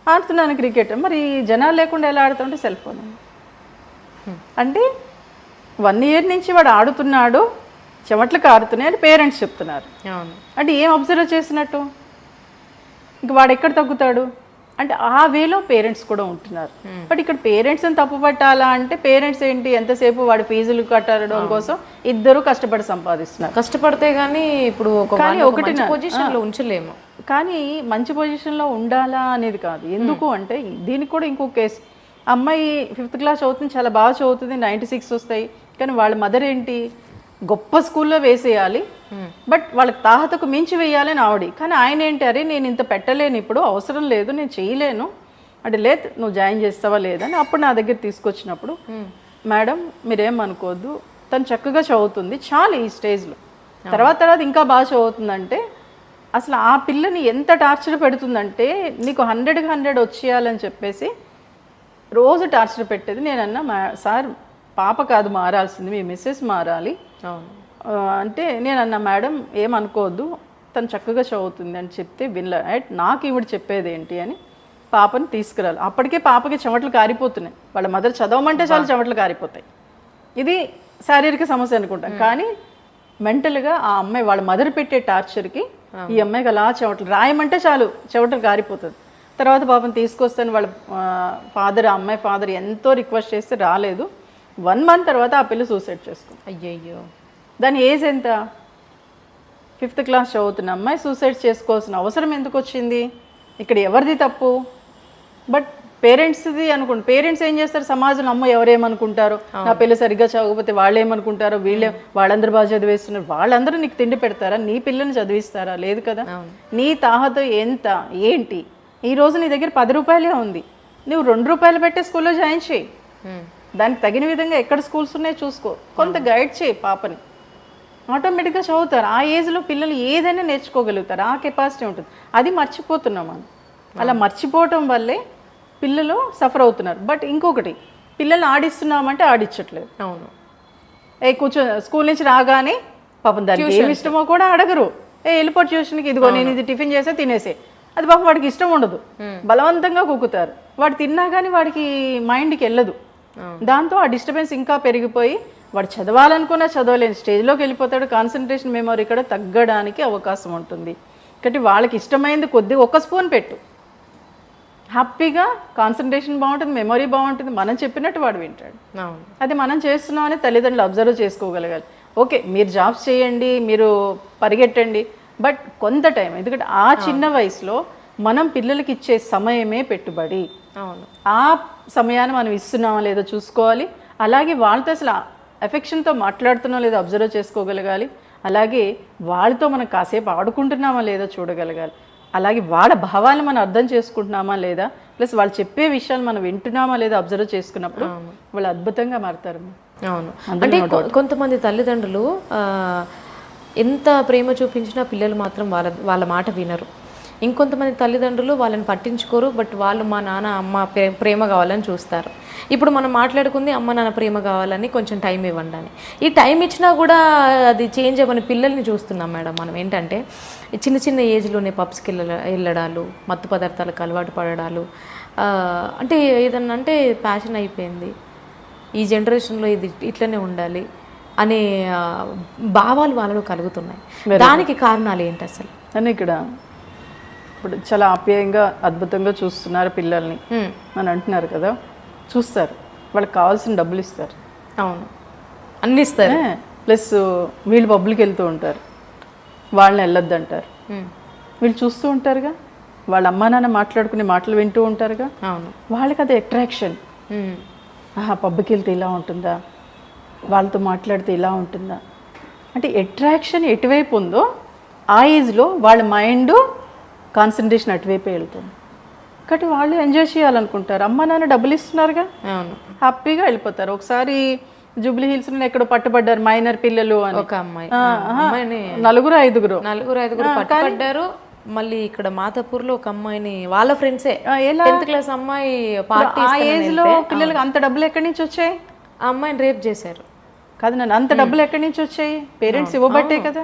ఆడుతున్నాను క్రికెట్. మరి జనాలు లేకుండా ఎలా ఆడతావు అంటే సెల్ ఫోన్. అంటే 1 year నుంచి వాడు ఆడుతున్నాడు, చెమట్లు కారుతున్నాయి అని పేరెంట్స్ చెప్తున్నారు. అంటే ఏం అబ్జర్వ్ చేసినట్టు? ఇంక వాడు ఎక్కడ తగ్గుతాడు అంటే ఆ వేలో పేరెంట్స్ కూడా ఉంటున్నారు. బట్ ఇక్కడ పేరెంట్స్ అని తప్పు పట్టాలా అంటే పేరెంట్స్ ఏంటి ఎంతసేపు వాడి ఫీజులు కట్టడం కోసం ఇద్దరు కష్టపడి సంపాదిస్తున్నారు. కష్టపడితే గానీ ఇప్పుడు ఒకటి పొజిషన్లో ఉంచలేము. కానీ మంచి పొజిషన్లో ఉండాలా అనేది కాదు. ఎందుకు అంటే దీనికి కూడా ఇంకో కేసు, అమ్మాయి 5th క్లాస్ చదువుతుంది, చాలా బాగా చదువుతుంది, 96 వస్తాయి. కానీ వాళ్ళ మదర్ ఏంటి గొప్ప స్కూల్లో వేసేయాలి, బట్ వాళ్ళకి తాహతకు మించి వేయాలని ఆవిడ. కానీ ఆయన ఏంటి, అరే నేను ఇంత పెట్టలేను, ఇప్పుడు అవసరం లేదు, నేను చేయలేను అంటే, లేదు నువ్వు జాయిన్ చేస్తావా లేదని అప్పుడు నా దగ్గర తీసుకొచ్చినప్పుడు, మేడం మీరేమనుకోవద్దు, తను చక్కగా చదువుతుంది చాలు ఈ స్టేజ్లో, తర్వాత ఇంకా బాగా చదువుతుందంటే అసలు ఆ పిల్లని ఎంత టార్చర్ పెడుతుందంటే నీకు 100కి 100 వచ్చేయాలని చెప్పేసి రోజు టార్చర్ పెట్టేది. నేనన్నా సార్ పాప కాదు మారాల్సింది, మీ మిస్సెస్ మారాలి అంటే. నేనన్నా మేడం ఏమనుకోవద్దు, తను చక్కగా చదువుతుంది అని చెప్తే వినలే. నాకు ఈవిడ చెప్పేది ఏంటి అని పాపని తీసుకురాలి. అప్పటికే పాపకి చెమటలు కారిపోతున్నాయి, వాళ్ళ మదర్ చదవమంటే చాలు చెమటలు కారిపోతాయి. ఇది శారీరక సమస్య అనుకుంటాం, కానీ మెంటల్గా ఆ అమ్మాయి వాళ్ళ మదర్ పెట్టే టార్చర్కి ఈ అమ్మాయికి అలా చెమటలు రాయమంటే చాలు చెమటలు కారిపోతుంది. తర్వాత పాపం తీసుకొస్తాను వాళ్ళ ఫాదర్, ఆ అమ్మాయి ఫాదర్ ఎంతో రిక్వెస్ట్ చేస్తే రాలేదు. 1 month తర్వాత ఆ పిల్ల సూసైడ్ చేసుకుంది. అయ్యయ్యో, దాని ఏజ్ ఎంత? 5th క్లాస్ చదువుతున్న అమ్మాయి సూసైడ్ చేసుకోవాల్సిన అవసరం ఎందుకు వచ్చింది? ఇక్కడ ఎవరిది తప్పు? బట్ పేరెంట్స్ది అనుకోండి. పేరెంట్స్ ఏం చేస్తారు, సమాజంలో అమ్మ ఎవరేమనుకుంటారో, నా పిల్ల సరిగ్గా చదవకపోతే వాళ్ళు ఏమనుకుంటారో, వాళ్ళందరూ బాగా చదివేస్తున్నారు, వాళ్ళందరూ నీకు తిండి పెడతారా? నీ పిల్లని చదివిస్తారా? లేదు కదా. నీ తాహత ఎంత ఏంటి? ఈరోజు నీ దగ్గర 10 రూపాయలే ఉంది, నువ్వు 2 రూపాయలు పెట్టే స్కూల్లో జాయిన్ చేయి. దానికి తగిన విధంగా ఎక్కడ స్కూల్స్ ఉన్నాయో చూసుకో, కొంత గైడ్ చేయి పాపని, ఆటోమేటిక్గా చదువుతారు. ఆ ఏజ్లో పిల్లలు ఏదైనా నేర్చుకోగలుగుతారు, ఆ కెపాసిటీ ఉంటుంది. అది మర్చిపోతున్నాం మనం. అలా మర్చిపోవటం వల్లే పిల్లలు సఫర్ అవుతున్నారు. బట్ ఇంకొకటి, పిల్లల్ని ఆడిస్తున్నామంటే ఆడించట్లేదు. అవును, కూర్చో స్కూల్ నుంచి రాగానే పాపం దానికి ఏమి ఇష్టమో కూడా అడగరు. వెళ్ళిపో ట్యూషన్కి, ఇదిగో నేను ఇది టిఫిన్ చేసే తినేసే. అది పాపం వాడికి ఇష్టం ఉండదు, బలవంతంగా కుక్కుతారు. వాడు తిన్నా కానీ వాడికి మైండ్కి వెళ్ళదు. దాంతో ఆ డిస్టర్బెన్స్ ఇంకా పెరిగిపోయి వాడు చదవాలనుకున్నా చదవలేని స్టేజ్లోకి వెళ్ళిపోతాడు. కాన్సన్ట్రేషన్ మెమరీ కూడా తగ్గడానికి అవకాశం ఉంటుంది. కాబట్టి వాళ్ళకి ఇష్టమైంది కొద్దిగా 1 స్పూన్ పెట్టు, హ్యాపీగా కాన్సన్ట్రేషన్ బాగుంటుంది, మెమరీ బాగుంటుంది, మనం చెప్పినట్టు వాడు వింటాడు. అది మనం చేస్తున్నామని తల్లిదండ్రులు అబ్జర్వ్ చేసుకోగలగాలి. ఓకే మీరు జాబ్స్ చేయండి, మీరు పరిగెట్టండి, బట్ కొంత టైం, ఎందుకంటే ఆ చిన్న వయసులో మనం పిల్లలకి ఇచ్చే సమయమే పెట్టుబడి. అవును. ఆ సమయాన్ని మనం ఇస్తున్నామా లేదో చూసుకోవాలి. అలాగే వాళ్ళతో అసలు ఎఫెక్షన్తో మాట్లాడుతున్నామా లేదో అబ్జర్వ్ చేసుకోగలగాలి. అలాగే వాళ్ళతో మనం కాసేపు ఆడుకుంటున్నామా లేదో చూడగలగాలి. అలాగే వాళ్ళ భావాలను మనం అర్థం చేసుకుంటున్నామా లేదా, ప్లస్ వాళ్ళు చెప్పే విషయాలు మనం వింటున్నామా లేదా అబ్జర్వ్ చేసుకున్నప్పుడు వాళ్ళు అద్భుతంగా మారుతారు. అవును. అంటే కొంతమంది తల్లిదండ్రులు ఎంత ప్రేమ చూపించినా పిల్లలు మాత్రం వాళ్ళ మాట వినరు. ఇంకొంతమంది తల్లిదండ్రులు వాళ్ళని పట్టించుకోరు, బట్ వాళ్ళు మా నాన్న అమ్మ ప్రేమ కావాలని చూస్తారు. ఇప్పుడు మనం మాట్లాడుకుంది అమ్మ నాన్న ప్రేమ కావాలని, కొంచెం టైం ఇవ్వండి అని. ఈ టైం ఇచ్చినా కూడా అది చేంజ్ అవ్వని పిల్లల్ని చూస్తున్నాం మేడం. మనం ఏంటంటే చిన్న చిన్న ఏజ్లోనే పబ్స్కి వెళ్ళడాలు, మత్తు పదార్థాలకు అలవాటు పడడాలు, అంటే ఏదన్నా అంటే ప్యాషన్ అయిపోయింది, ఈ జనరేషన్లో ఇది ఇట్లనే ఉండాలి అనే భావాలు వాళ్ళలో కలుగుతున్నాయి. దానికి కారణాలు ఏంటి అసలు అని ఇక్కడ ఇప్పుడు చాలా ఆప్యాయంగా అద్భుతంగా చూస్తున్నారు పిల్లల్ని అని అంటున్నారు కదా. చూస్తారు, వాళ్ళకి కావాల్సిన డబ్బులు ఇస్తారు. అవును, అన్ని ఇస్తారు. ప్లస్ వీళ్ళు పబ్లిక్ వెళ్తూ ఉంటారు, వాళ్ళని వెళ్ళొద్దు అంటారు. వీళ్ళు చూస్తూ ఉంటారుగా, వాళ్ళ అమ్మా నాన్న మాట్లాడుకునే మాటలు వింటూ ఉంటారుగా. అవును, వాళ్ళకి అది అట్రాక్షన్. పబ్కి వెళ్తే ఇలా ఉంటుందా, వాళ్ళతో మాట్లాడితే ఇలా ఉంటుందా అంటే అట్రాక్షన్ ఎటువైపు ఉందో ఆ ఏజ్లో వాళ్ళ మైండ్ కాన్సన్ట్రేషన్ అటువైపే వెళ్తుంది. కాబట్టి వాళ్ళు ఎంజాయ్ చేయాలనుకుంటారు. అమ్మ నాన్న డబ్బులు ఇస్తున్నారుగా, హ్యాపీగా వెళ్ళిపోతారు. ఒకసారి జూబ్లీ హిల్స్ ఎక్కడో పట్టుబడ్డారు మైనర్ పిల్లలు అని. ఒక అమ్మాయిని నలుగురు ఐదుగురు పట్టుబడ్డారు. మళ్ళీ ఇక్కడ మాతాపూర్లో ఒక అమ్మాయిని వాళ్ళ ఫ్రెండ్సే 10th క్లాస్ అమ్మాయి పార్టీ ఆ ఏజ్ లో పిల్లలకి అంత డబ్బులు ఎక్కడి నుంచి వచ్చాయి? ఆ అమ్మాయిని రేప్ చేశారు. కాదు నన్ను, అంత డబ్బులు ఎక్కడి నుంచి వచ్చాయి? పేరెంట్స్ ఇవ్వబట్టే కదా.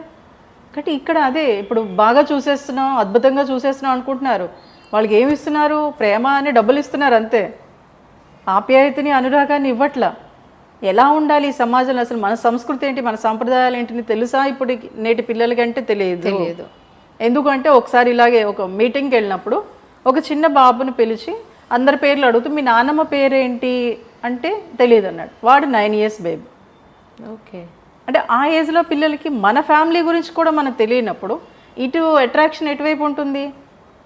కాబట్టి ఇక్కడ అదే ఇప్పుడు బాగా చూసేస్తున్నాం, అద్భుతంగా చూసేస్తున్నాం అనుకుంటున్నారు. వాళ్ళకి ఏమి ఇస్తున్నారు? ప్రేమ అని డబ్బులు ఇస్తున్నారు అంతే. ఆప్యాయతని అనురాగాన్ని ఇవ్వట్లా. ఎలా ఉండాలి ఈ సమాజంలో, అసలు మన సంస్కృతి ఏంటి, మన సాంప్రదాయాలు ఏంటిని తెలుసా ఇప్పుడు నేటి పిల్లలకంటే తెలియదు. ఎందుకంటే ఒకసారి ఇలాగే ఒక మీటింగ్కి వెళ్ళినప్పుడు ఒక చిన్న బాబుని పిలిచి అందరి పేర్లు అడుగుతూ మీ నాన్నమ్మ పేరేంటి అంటే తెలియదు అన్నాడు. వాడు 9 years బేబీ. ఓకే, అంటే ఆ ఏజ్లో పిల్లలకి మన ఫ్యామిలీ గురించి కూడా మనకు తెలియనప్పుడు ఇటు అట్రాక్షన్ ఎటువైపు ఉంటుంది?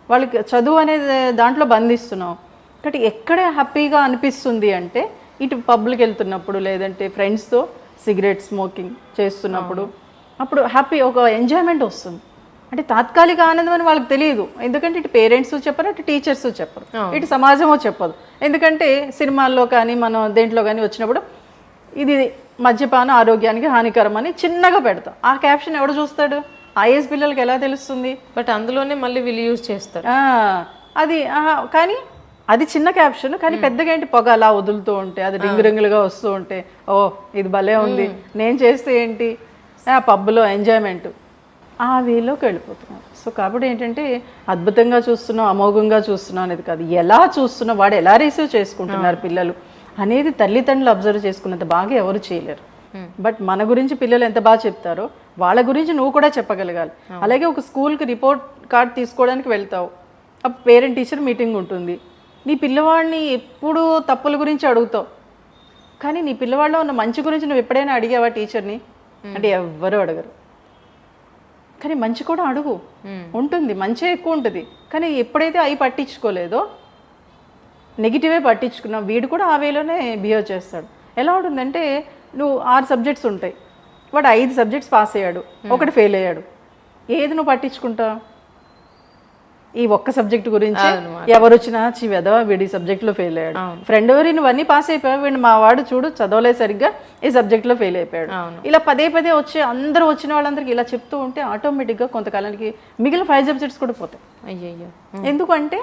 వాళ్ళకి చదువు అనేది దాంట్లో బంధిస్తున్నాం. కాబట్టి ఎక్కడ హ్యాపీగా అనిపిస్తుంది అంటే ఇటు పబ్లిక్ వెళ్తున్నప్పుడు, లేదంటే ఫ్రెండ్స్తో సిగరెట్ స్మోకింగ్ చేస్తున్నప్పుడు, అప్పుడు హ్యాపీ ఒక ఎంజాయ్మెంట్ వస్తుంది. అంటే తాత్కాలిక ఆనందం అని వాళ్ళకి తెలియదు. ఎందుకంటే ఇటు పేరెంట్స్ చెప్పరు, అటు టీచర్స్ చెప్పరు, ఇటు సమాజమో చెప్పదు. ఎందుకంటే సినిమాల్లో కానీ మనం దేంట్లో కానీ వచ్చినప్పుడు ఇది మద్యపానం ఆరోగ్యానికి హానికరం అని చిన్నగా పెడతాం. ఆ క్యాప్షన్ ఎవడు చూస్తాడు? ఆ ఏజ్ పిల్లలకి ఎలా తెలుస్తుంది? బట్ అందులోనే మళ్ళీ వీళ్ళు యూజ్ చేస్తారు అది. కానీ అది చిన్న క్యాప్షన్, కానీ పెద్దగా ఏంటి, పొగ అలా వదులుతూ ఉంటే, అది రింగులుగా వస్తూ ఉంటే, ఓ ఇది భలే ఉంది, నేను చేస్తే ఏంటి, పబ్లో ఎంజాయ్మెంట్, ఆ వేలోకి వెళ్ళిపోతున్నాం. సో కాబట్టి ఏంటంటే అద్భుతంగా చూస్తున్నాం, అమోఘంగా చూస్తున్నాం అనేది కాదు, ఎలా చూస్తున్నాం, వాడు ఎలా రిసీవ్ చేసుకుంటున్నారు పిల్లలు అనేది తల్లిదండ్రులు అబ్జర్వ్ చేసుకున్నంత బాగా ఎవరు చేయలేరు. బట్ మన గురించి పిల్లలు ఎంత బాగా చెప్తారో వాళ్ళ గురించి నువ్వు కూడా చెప్పగలగాలి. అలాగే ఒక స్కూల్కి రిపోర్ట్ కార్డ్ తీసుకోవడానికి వెళ్తావు, అప్పుడు పేరెంట్ టీచర్ మీటింగ్ ఉంటుంది. నీ పిల్లవాడిని ఎప్పుడు తప్పుల గురించి అడుగుతావు, కానీ నీ పిల్లవాడిలో ఉన్న మంచి గురించి నువ్వు ఎప్పుడైనా అడిగావా టీచర్ని అంటే ఎవ్వరూ అడగరు. కానీ మంచి కూడా అడుగు, ఉంటుంది, మంచి ఎక్కువ ఉంటుంది. కానీ ఎప్పుడైతే అవి పట్టించుకోలేదో, నెగిటివే పట్టించుకున్నావు, వీడు కూడా ఆ వేలోనే బిహేవ్ చేస్తాడు. ఎలా ఉంటుందంటే నువ్వు 6 subjects ఉంటాయి, వాడు 5 subjects పాస్ అయ్యాడు, ఒకటి ఫెయిల్ అయ్యాడు. ఏది నువ్వు పట్టించుకుంటావు? ఈ ఒక్క సబ్జెక్ట్ గురించి ఎవరు వచ్చినా వెదవా వీడి సబ్జెక్ట్లో ఫెయిల్ అయ్యాడు, ఫ్రెండ్ ఎవరి నువ్వన్నీ పాస్ అయిపోయావు, వీడు మా వాడు చూడు చదవలే సరిగ్గా ఈ సబ్జెక్ట్లో ఫెయిల్ అయిపోయాడు. ఇలా పదే వచ్చి అందరూ వచ్చిన వాళ్ళందరికీ ఇలా చెప్తూ ఉంటే ఆటోమేటిక్గా కొంతకాలానికి మిగిలిన 5 subjects కూడా పోతాయి. అయ్యయ్యో, ఎందుకంటే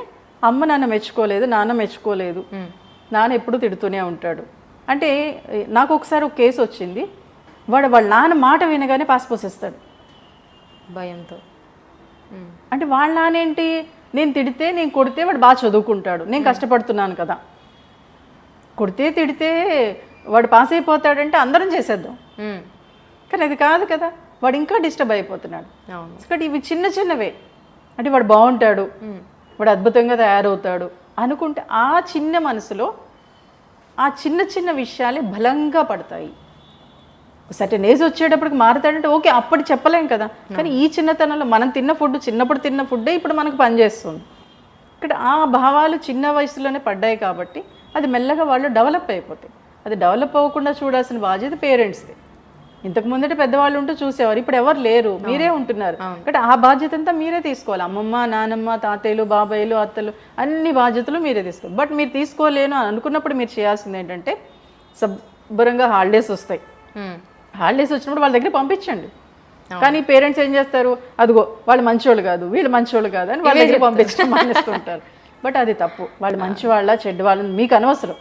అమ్మ నాన్న మెచ్చుకోలేదు, నాన్న మెచ్చుకోలేదు, నాన్న ఎప్పుడు తిడుతూనే ఉంటాడు. అంటే నాకు ఒకసారి ఒక కేసు వచ్చింది, వాళ్ళ నాన్న మాట వినగానే పాస్ పోసేస్తాడు భయంతో. అంటే వాళ్ళ నానేంటి, నేను తిడితే నేను కొడితే వాడు బాగా చదువుకుంటాడు, నేను కష్టపడుతున్నాను కదా, కొడితే తిడితే వాడు పాస్ అయిపోతాడంటే అందరం చేసేద్దాం. కానీ అది కాదు కదా, వాడు ఇంకా డిస్టర్బ్ అయిపోతున్నాడు. కాబట్టి ఇవి చిన్నవే, అంటే వాడు బాగుంటాడు, వాడు అద్భుతంగా తయారవుతాడు అనుకుంటే ఆ చిన్న మనసులో ఆ చిన్న విషయాలే బలంగా పడతాయి. సర్టెన్ ఏజ్ వచ్చేటప్పటికి మారుతాడంటే ఓకే, అప్పటి చెప్పలేం కదా. కానీ ఈ చిన్నతనంలో మనం తిన్న ఫుడ్, చిన్నప్పుడు తిన్న ఫుడ్డే ఇప్పుడు మనకు పనిచేస్తుంది. ఇక్కడ ఆ భావాలు చిన్న వయసులోనే పడ్డాయి కాబట్టి అది మెల్లగా వాళ్ళు డెవలప్ అయిపోతాయి. అది డెవలప్ అవ్వకుండా చూడాల్సిన బాధ్యత పేరెంట్స్ది. ఇంతకు ముందట పెద్దవాళ్ళు ఉంటూ చూసేవారు, ఇప్పుడు ఎవరు లేరు, మీరే ఉంటున్నారు. కాబట్టి ఆ బాధ్యత అంతా మీరే తీసుకోవాలి. అమ్మమ్మ, నానమ్మ, తాతయ్యలు, బాబాయ్యలు, అత్తలు అన్ని బాధ్యతలు మీరే తీసుకోవాలి. బట్ మీరు తీసుకోలేను అని అనుకున్నప్పుడు మీరు చేయాల్సింది ఏంటంటే శుభ్రంగా హాలిడేస్ వస్తాయి, హాలిడేస్ వచ్చినప్పుడు వాళ్ళ దగ్గర పంపించండి. కానీ పేరెంట్స్ ఏం చేస్తారు, అదిగో వాళ్ళు మంచోళ్ళు కాదు, వీళ్ళు మంచోళ్ళు కాదు అని వాళ్ళ దగ్గర పంపించడం మానేస్తుంటారు. బట్ అది తప్పు. వాళ్ళు మంచి వాళ్ళ చెడ్డ వాళ్ళని మీకు అనవసరం,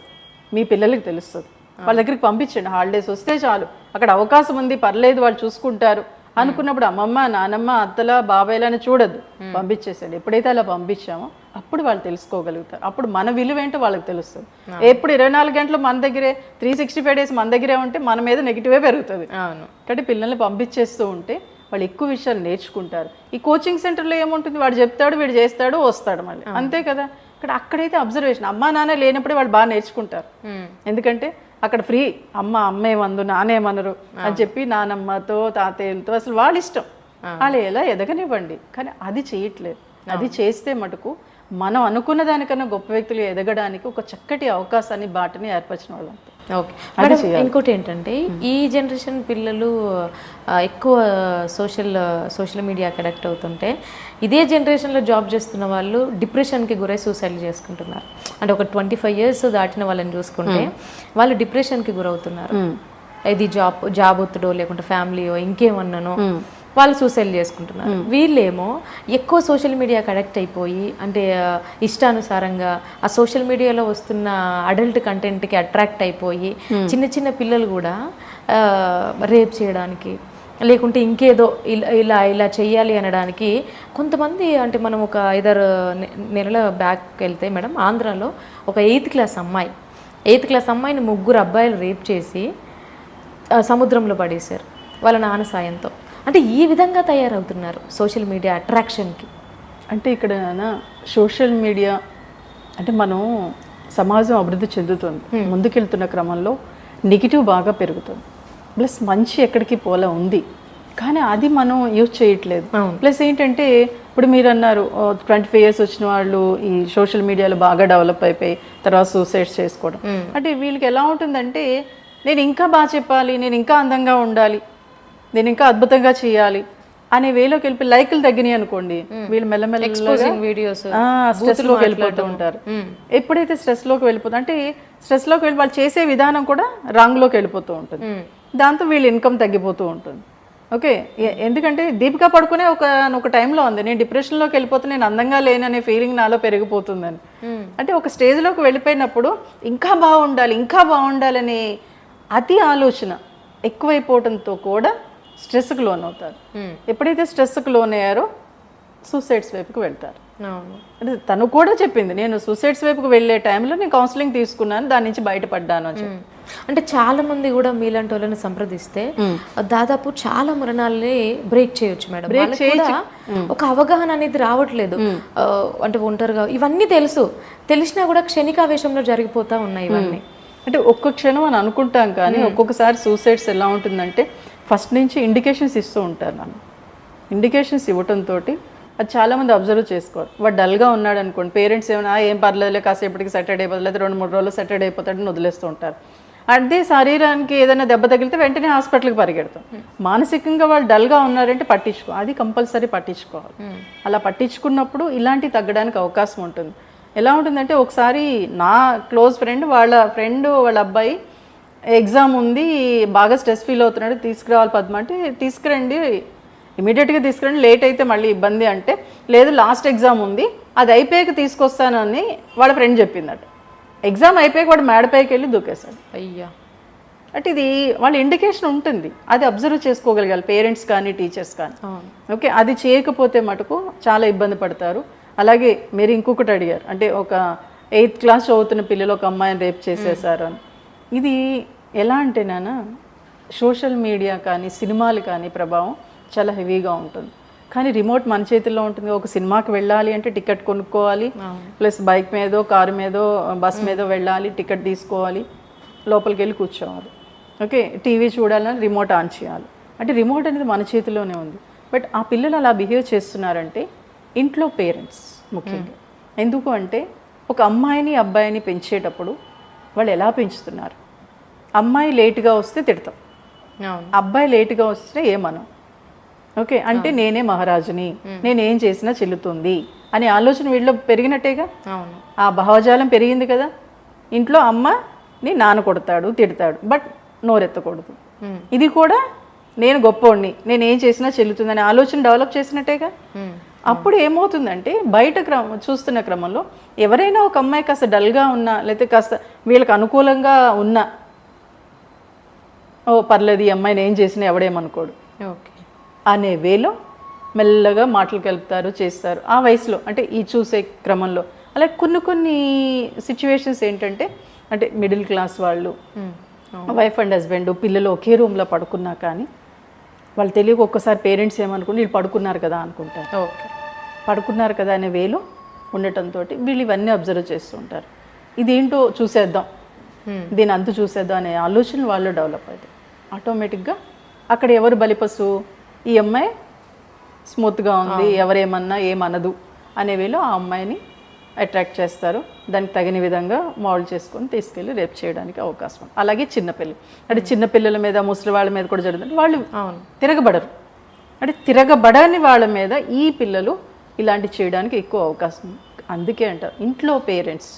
మీ పిల్లలకి తెలుస్తుంది. వాళ్ళ దగ్గరికి పంపించండి. హాలిడేస్ వస్తే చాలు, అక్కడ అవకాశం ఉంది, పర్లేదు, వాళ్ళు చూసుకుంటారు అనుకున్నప్పుడు అమ్మమ్మ, నానమ్మ, అత్తల, బాబాయ్లని చూడద్దు, పంపించేసండి. ఎప్పుడైతే అలా పంపించామో అప్పుడు వాళ్ళు తెలుసుకోగలుగుతారు. అప్పుడు మన విలువ ఏంటో వాళ్ళకి తెలుస్తుంది. ఎప్పుడు 24 గంటలు మన దగ్గరే, 365 డేస్ మన దగ్గరే ఉంటే మన మీద నెగిటివే పెరుగుతుంది. కాబట్టి పిల్లల్ని పంపించేస్తూ ఉంటే వాళ్ళు ఎక్కువ విషయాలు నేర్చుకుంటారు. ఈ కోచింగ్ సెంటర్లో ఏముంటుంది, వాడు చెప్తాడు, వీడు చేస్తాడు, వస్తాడు మళ్ళీ, అంతే కదా. అక్కడైతే అబ్జర్వేషన్, అమ్మా నాన్న లేనప్పుడే వాళ్ళు బాగా నేర్చుకుంటారు. ఎందుకంటే అక్కడ ఫ్రీ, అమ్మేమందు నానేమనరు అని చెప్పి నానమ్మతో తాతయ్యలతో అసలు వాళ్ళ ఇష్టం, వాళ్ళు ఎలా ఎదగనివ్వండి. కానీ అది చేయట్లేదు. అది చేస్తే మటుకు మనం అనుకున్న దానికన్నా గొప్ప వ్యక్తులు ఎదగడానికి ఒక చక్కటి అవకాశాన్ని, బాటని ఏర్పరిచిన వాళ్ళు. ఓకే, ఇంకోటి ఏంటంటే ఈ జనరేషన్ పిల్లలు ఎక్కువ సోషల్ మీడియాకి అడక్ట్ అవుతుంటే, ఇదే జనరేషన్లో జాబ్ చేస్తున్న వాళ్ళు డిప్రెషన్కి గురై సూసైడ్ చేసుకుంటున్నారు. అంటే ఒక 25 years దాటిన వాళ్ళని చూసుకుంటే వాళ్ళు డిప్రెషన్కి గురవుతున్నారు. ఇది జాబ్ ఒత్తిడో లేకుంటే ఫ్యామిలీయో ఇంకేమన్నానో వాళ్ళు సూసైడ్ చేసుకుంటున్నారు. వీళ్ళేమో ఎక్కువ సోషల్ మీడియాకి అడక్ట్ అయిపోయి, అంటే ఇష్టానుసారంగా ఆ సోషల్ మీడియాలో వస్తున్న అడల్ట్ కంటెంట్కి అట్రాక్ట్ అయిపోయి చిన్న చిన్న పిల్లలు కూడా రేప్ చేయడానికి లేకుంటే ఇంకేదో ఇలా చెయ్యాలి అనడానికి కొంతమంది, అంటే మనం ఒక 5-6 నెలల బ్యాక్ వెళ్తే మేడం, ఆంధ్రాలో ఒక 8th class అమ్మాయిని 3 అబ్బాయిలు రేప్ చేసి సముద్రంలో పడేశారు వాళ్ళ నాన్న సాయంతో. అంటే ఈ విధంగా తయారవుతున్నారు సోషల్ మీడియా అట్రాక్షన్కి. అంటే ఇక్కడ సోషల్ మీడియా అంటే మనం సమాజం అభివృద్ధి చెందుతుంది, ముందుకెళ్తున్న క్రమంలో నెగిటివ్ బాగా పెరుగుతుంది, ప్లస్ మంచి ఎక్కడికి పోలా ఉంది, కానీ అది మనం యూజ్ చేయట్లేదు. ప్లస్ ఏంటంటే ఇప్పుడు మీరు అన్నారు 25 years వచ్చిన వాళ్ళు ఈ సోషల్ మీడియాలో బాగా డెవలప్ అయిపోయి తర్వాత సూసైడ్స్ చేసుకోవడం. అంటే వీళ్ళకి ఎలా ఉంటుందంటే, నేను ఇంకా బాగా చెప్పాలి, నేను ఇంకా అందంగా ఉండాలి, నేను ఇంకా అద్భుతంగా చేయాలి అనే వేలోకి వెళ్ళి లైకులు తగ్గినాయి అనుకోండి, వీళ్ళు మెల్లమెల్లగా స్ట్రెస్లోకి వెళ్ళిపోతూ ఉంటారు. ఎప్పుడైతే స్ట్రెస్లోకి వెళ్ళిపోతుంది, అంటే స్ట్రెస్లోకి వెళ్ళి వాళ్ళు చేసే విధానం కూడా రాంగ్లోకి వెళ్ళిపోతూ ఉంటుంది. దాంతో వీళ్ళ ఇన్కమ్ తగ్గిపోతూ ఉంటుంది. ఓకే, ఎందుకంటే దీపికా పడుకునే ఒక టైంలో ఉంది, నేను డిప్రెషన్లోకి వెళ్ళిపోతే నేను అందంగా లేననే ఫీలింగ్ నాలో పెరిగిపోతుందని. అంటే ఒక స్టేజ్లోకి వెళ్ళిపోయినప్పుడు ఇంకా బాగుండాలనే అతి ఆలోచన ఎక్కువైపోవడంతో కూడా స్ట్రెస్కి లోన్ అవుతారు. ఎప్పుడైతే స్ట్రెస్కి లోన్ అయ్యారో సూసైడ్స్ వైపుకి వెళ్తారు. అంటే తను కూడా చెప్పింది, నేను సూసైడ్స్ వైపుకి వెళ్ళే టైంలో నేను కౌన్సిలింగ్ తీసుకున్నాను, దాని నుంచి బయటపడ్డాను అని చెప్పి. అంటే చాలా మంది కూడా మీలాంటి వాళ్ళని సంప్రదిస్తే దాదాపు చాలా మరణాలని బ్రేక్ చేయొచ్చు మేడం. ఒక అవగాహన అనేది రావట్లేదు, అంటే ఒంటరిగా ఇవన్నీ తెలిసినా కూడా క్షణికావేశంలో జరిగిపోతా ఉన్నాయి ఇవన్నీ. అంటే ఒక్క క్షణం అని అనుకుంటాం, కానీ ఒక్కొక్కసారి సూసైడ్స్ ఎలా ఉంటుందంటే ఫస్ట్ నుంచి ఇండికేషన్స్ ఇస్తూ ఉంటారు. నన్ను ఇండికేషన్స్ ఇవ్వటంతో అది చాలామంది అబ్జర్వ్ చేసుకోరు. వాడు డల్గా ఉన్నాడు అనుకోండి, పేరెంట్స్ ఏమైనా ఏం పర్లేదులే కాసేపటికి సెటిల్ అయిపోతుంది, లేదా 2-3 రోజులు సెటిల్ అయిపోతాడని వదిలేస్తూ ఉంటారు. అదే శరీరానికి ఏదైనా దెబ్బ తగిలితే వెంటనే హాస్పిటల్కి పరిగెడతాం. మానసికంగా వాళ్ళు డల్గా ఉన్నారంటే అది కంపల్సరీ పట్టించుకోవాలి. అలా పట్టించుకున్నప్పుడు ఇలాంటివి తగ్గడానికి అవకాశం ఉంటుంది. ఎలా ఉంటుందంటే, ఒకసారి నా క్లోజ్ ఫ్రెండ్ వాళ్ళ అబ్బాయి ఎగ్జామ్ ఉంది, బాగా స్ట్రెస్ ఫీల్ అవుతున్నాడు, తీసుకురావాలి పద్మ అంటే, తీసుకురండి ఇమీడియట్గా తీసుకురండి, లేట్ అయితే మళ్ళీ ఇబ్బంది అంటే, లేదు లాస్ట్ ఎగ్జామ్ ఉంది, అది అయిపోయాక తీసుకొస్తానని వాళ్ళ ఫ్రెండ్ చెప్పిందట. ఎగ్జామ్ అయిపోయాక వాడు మేడపైకి వెళ్ళి దూకేశాడు. అయ్యా, అంటే ఇది వాళ్ళ ఇండికేషన్ ఉంటుంది, అది అబ్జర్వ్ చేసుకోగలగాలి పేరెంట్స్ కానీ టీచర్స్ కానీ. ఓకే, అది చేయకపోతే మటుకు చాలా ఇబ్బంది పడతారు. అలాగే మీరు ఇంకొకటి అడిగారు, అంటే ఒక 8th class చదువుతున్న పిల్లలు ఒక అమ్మాయిని రేప్ చేసేసారు అని. ఇది ఎలా అంటే సోషల్ మీడియా కానీ సినిమాలు కానీ ప్రభావం చాలా హెవీగా ఉంటుంది. కానీ రిమోట్ మన చేతుల్లో ఉంటుంది. ఒక సినిమాకి వెళ్ళాలి అంటే టికెట్ కొనుక్కోవాలి, ప్లస్ బైక్ మీదో కారు మీదో బస్ మీదో వెళ్ళాలి, టికెట్ తీసుకోవాలి, లోపలికి వెళ్ళి కూర్చోవాలి. ఓకే, టీవీ చూడాలని రిమోట్ ఆన్ చేయాలి. అంటే రిమోట్ అనేది మన చేతిలోనే ఉంది. బట్ ఆ పిల్లలు అలా బిహేవ్ చేస్తున్నారంటే ఇంట్లో పేరెంట్స్ ముఖ్యంగా ఎందుకు అంటే ఒక అమ్మాయిని అబ్బాయిని పెంచేటప్పుడు వాళ్ళు ఎలా పెంచుతున్నారు. అమ్మాయి లేటుగా వస్తే తిడతాం, అవును అబ్బాయి లేటుగా వస్తే ఏమనం. ఓకే, అంటే నేనే మహారాజుని, నేనేం చేసినా చెల్లుతుంది అనే ఆలోచన వీళ్ళు పెరిగినట్టేగా. అవును ఆ భావజాలం పెరిగింది కదా. ఇంట్లో అమ్మని నాన్న కొడతాడు, తిడతాడు, బట్ నోరెత్తకూడదు. ఇది కూడా నేను గొప్పోడిని, నేను ఏం చేసినా చెల్లుతుందనే ఆలోచన డెవలప్ చేసినట్టేగా. అప్పుడు ఏమవుతుందంటే బయట చూస్తున్న క్రమంలో ఎవరైనా ఒక అమ్మాయి కాస్త డల్గా ఉన్నా, లేకపోతే కాస్త వీళ్ళకి అనుకూలంగా ఉన్నా, ఓ పర్లేదు ఈ అమ్మాయిని ఏం చేసినా ఎవడేమనుకోడు ఓకే అనే వేలో మెల్లగా మాటలు కలుపుతారు, చేస్తారు ఆ వయసులో. అంటే ఈ చూసే క్రమంలో అలా కొన్ని సిచ్యువేషన్స్ ఏంటంటే, అంటే మిడిల్ క్లాస్ వాళ్ళు వైఫ్ అండ్ హస్బెండ్ పిల్లలు ఒకే రూమ్లో పడుకున్నా కానీ వాళ్ళు తెలియక ఒక్కసారి పేరెంట్స్ ఏమనుకుని వీళ్ళు పడుకున్నారు కదా అనుకుంటారు. ఓకే పడుకున్నారు కదా అనే వేలో ఉండటంతో వీళ్ళు ఇవన్నీ అబ్జర్వ్ చేస్తూ ఉంటారు. ఇదేంటో చూసేద్దాం, దీని అంతు చూసేద్దాం అనే ఆలోచన వాళ్ళు డెవలప్ అవుతాయి. ఆటోమేటిక్గా అక్కడ ఎవరు బలిపసు, ఈ అమ్మాయి స్మూత్గా ఉంది, ఎవరేమన్నా ఏమనదు అనే వేలో ఆ అమ్మాయిని అట్రాక్ట్ చేస్తారు. దానికి తగిన విధంగా మోల్డ్ చేసుకొని తీసుకెళ్ళి రేప్ చేయడానికి అవకాశం. అలాగే చిన్నపిల్లలు, అంటే చిన్నపిల్లల మీద ముసలి వాళ్ళ మీద కూడా జరుగుతుంది. వాళ్ళు తిరగబడరు, అంటే తిరగబడని వాళ్ళ మీద ఈ పిల్లలు ఇలాంటి చేయడానికి ఎక్కువ అవకాశం. అందుకే అంటారు ఇంట్లో పేరెంట్స్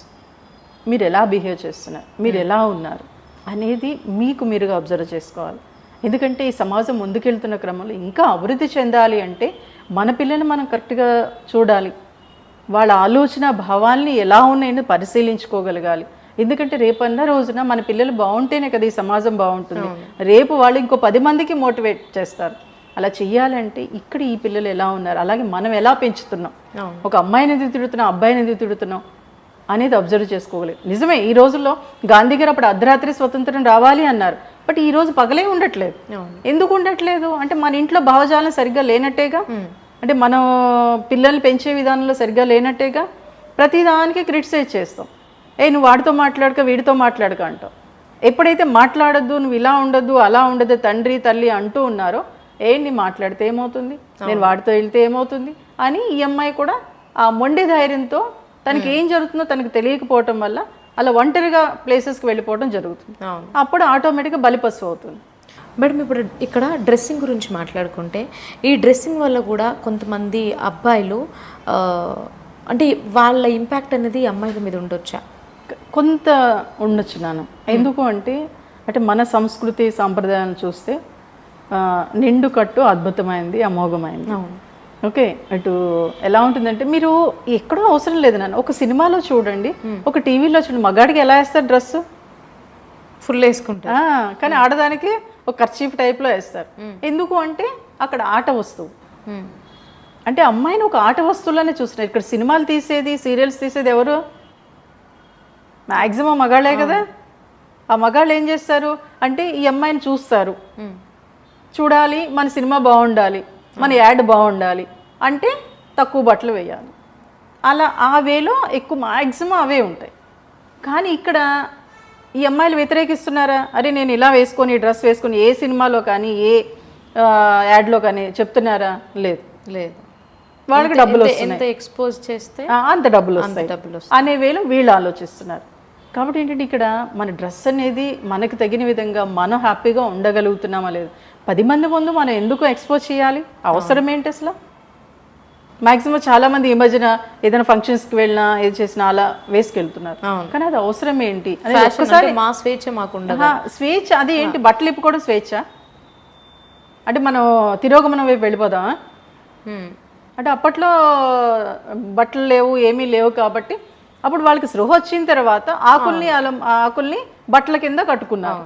మీరు ఎలా బిహేవ్ చేస్తున్నారు, మీరు ఎలా ఉన్నారు అనేది మీకు మీరుగా అబ్జర్వ్ చేసుకోవాలి. ఎందుకంటే ఈ సమాజం ముందుకెళ్తున్న క్రమంలో ఇంకా అభివృద్ధి చెందాలి అంటే మన పిల్లల్ని మనం కరెక్ట్గా చూడాలి, వాళ్ళ ఆలోచన భావాల్ని ఎలా ఉన్నాయని పరిశీలించుకోగలగాలి. ఎందుకంటే రేపన్న రోజున మన పిల్లలు బాగుంటేనే కదా ఈ సమాజం బాగుంటుంది. రేపు వాళ్ళు ఇంకో 10 మందికి మోటివేట్ చేస్తారు. అలా చెయ్యాలంటే ఇక్కడ ఈ పిల్లలు ఎలా ఉన్నారు, అలాగే మనం ఎలా పెంచుతున్నాం, ఒక అమ్మాయిని ఎందుకు తిడుతున్నాం, అబ్బాయిని ఎందుకు తిడుతున్నాం అనేది అబ్జర్వ్ చేసుకోగలేదు. నిజమే, ఈ రోజుల్లో గాంధీ గారు అప్పుడు అర్ధరాత్రి స్వతంత్రం రావాలి అన్నారు, బట్ ఈ రోజు పగలే ఉండట్లేదు. ఎందుకు ఉండట్లేదు అంటే మన ఇంట్లో భావజాలం సరిగ్గా లేనట్టేగా, అంటే మనం పిల్లల్ని పెంచే విధానంలో సరిగ్గా లేనట్టేగా. ప్రతిదానికి క్రిటిసైజ్ చేస్తాం, నువ్వు వాడితో మాట్లాడక వీడితో మాట్లాడక అంటావు. ఎప్పుడైతే మాట్లాడద్దు, నువ్వు ఇలా ఉండద్దు అలా ఉండదు తండ్రి తల్లి అంటూ ఉన్నారో, నీ మాట్లాడితే ఏమవుతుంది, నేను వాడితో వెళ్తే ఏమవుతుంది అని ఈ అమ్మాయి కూడా ఆ మొండి ధైర్యంతో తనకి ఏం జరుగుతుందో తనకు తెలియకపోవటం వల్ల అలా ఒంటరిగా ప్లేసెస్కి వెళ్ళిపోవడం జరుగుతుంది. అప్పుడు ఆటోమేటిక్గా బలిపశువు అవుతుంది. మేడం ఇప్పుడు ఇక్కడ డ్రెస్సింగ్ గురించి మాట్లాడుకుంటే, ఈ డ్రెస్సింగ్ వల్ల కూడా కొంతమంది అబ్బాయిలు అంటే వాళ్ళ ఇంపాక్ట్ అనేది అమ్మాయిల మీద ఉండొచ్చా? కొంత ఉండొచ్చు నాను. ఎందుకు అంటే మన సంస్కృతి సాంప్రదాయాలను చూస్తే నిండు కట్టు అద్భుతమైంది, అమోఘమైంది. ఓకే, అటు ఎలా ఉంటుందంటే మీరు ఎక్కడో అవసరం లేదు నాన్న, ఒక సినిమాలో చూడండి, ఒక టీవీలో చూడండి, మగాడికి ఎలా వేస్తారు డ్రెస్సు ఫుల్ వేసుకుంటారు, కానీ ఆడదానికి ఒక కర్చీఫ్ టైప్లో వేస్తారు. ఎందుకు అంటే అక్కడ ఆట వస్తువు, అంటే అమ్మాయిని ఒక ఆట వస్తువులోనే చూస్తున్నారు. ఇక్కడ సినిమాలు తీసేది, సీరియల్స్ తీసేది ఎవరు? మ్యాక్సిమం మగాళ్ళే కదా. ఆ మగాళ్ళు ఏం చేస్తారు అంటే ఈ అమ్మాయిని చూస్తారు, చూడాలి, మన సినిమా బాగుండాలి, మన యాడ్ బాగుండాలి అంటే తక్కువ బట్టలు వేయాలి, అలా ఆ వేలో ఎక్కువ మ్యాక్సిమం అవే ఉంటాయి. కానీ ఇక్కడ ఈ అమ్మాయిలు వ్యతిరేకిస్తున్నారా? అరే నేను ఇలా వేసుకొని డ్రెస్ వేసుకొని ఏ సినిమాలో కానీ ఏ యాడ్లో కానీ చెప్తున్నారా? లేదు లేదు, వాళ్ళకి డబ్బులు వస్తాయి, ఎక్స్పోజ్ చేస్తే అంత డబ్బులు వస్తాయి అనే వేలో వీళ్ళు ఆలోచిస్తున్నారు. కాబట్టి ఏంటంటే ఇక్కడ మన డ్రెస్ అనేది మనకు తగిన విధంగా మనం హ్యాపీగా ఉండగలుగుతున్నామా లేదు, 10 మంది ముందు మనం ఎందుకు ఎక్స్పోజ్ చేయాలి, అవసరం ఏంటి అసలు? మ్యాక్సిమం చాలామంది ఈ మధ్యన ఏదైనా ఫంక్షన్స్కి వెళ్ళినా ఏది చేసినా అలా వేసుకెళ్తున్నారు, కానీ అది అవసరం ఏంటి? మా స్వేచ్ఛ మాకుండా స్వేచ్ఛ అది ఏంటి? బట్టలు ఇప్పుకోవడం స్వేచ్ఛ అంటే మనం తిరోగమనం వైపు వెళ్ళిపోదామా? అంటే అప్పట్లో బట్టలు లేవు, ఏమీ లేవు కాబట్టి అప్పుడు వాళ్ళకి స్పృహ వచ్చిన తర్వాత ఆకుల్ని బట్టల కింద కట్టుకున్నారు.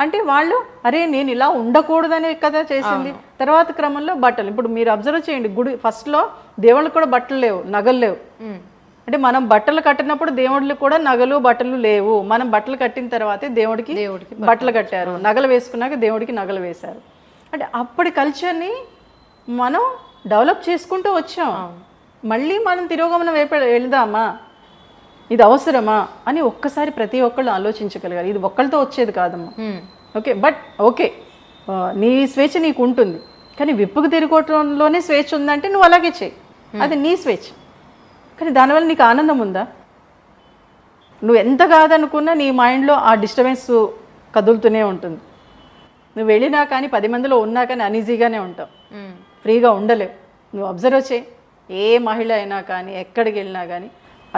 అంటే వాళ్ళు అరే నేను ఇలా ఉండకూడదనే కదా చేసింది. తర్వాత క్రమంలో బట్టలు, ఇప్పుడు మీరు అబ్జర్వ్ చేయండి, గుడి ఫస్ట్లో దేవుళ్ళకి కూడా బట్టలు లేవు, నగలు లేవు. అంటే మనం బట్టలు కట్టినప్పుడు దేవుళ్ళకి కూడా నగలు బట్టలు లేవు. మనం బట్టలు కట్టిన తర్వాతే దేవుడికి బట్టలు కట్టారు, నగలు వేసుకున్నాక దేవుడికి నగలు వేశారు. అంటే అప్పటి కల్చర్ని మనం డెవలప్ చేసుకుంటూ వచ్చాం. మళ్ళీ మనం తిరోగమనం వైపు వెళ్దామా, ఇది అవసరమా అని ఒక్కసారి ప్రతి ఒక్కళ్ళు ఆలోచించగలగాలి. ఇది ఒక్కళ్ళతో వచ్చేది కాదమ్మా. ఓకే, బట్ ఓకే నీ స్వేచ్ఛ నీకు ఉంటుంది, కానీ విప్పుకు తిరగటంలోనే స్వేచ్ఛ ఉందంటే నువ్వు అలాగే చేయి, అది నీ స్వేచ్ఛ. కానీ దానివల్ల నీకు ఆనందం ఉందా? నువ్వు ఎంత కాదనుకున్నా నీ మైండ్లో ఆ డిస్టర్బెన్స్ కదులుతూనే ఉంటుంది. నువ్వు వెళ్ళినా కానీ 10 మందిలో ఉన్నా కానీ అనీజీగానే ఉంటావు, ఫ్రీగా ఉండలేవు. నువ్వు అబ్జర్వ్ చేయి, ఏ మహిళ అయినా కానీ ఎక్కడికి వెళ్ళినా కానీ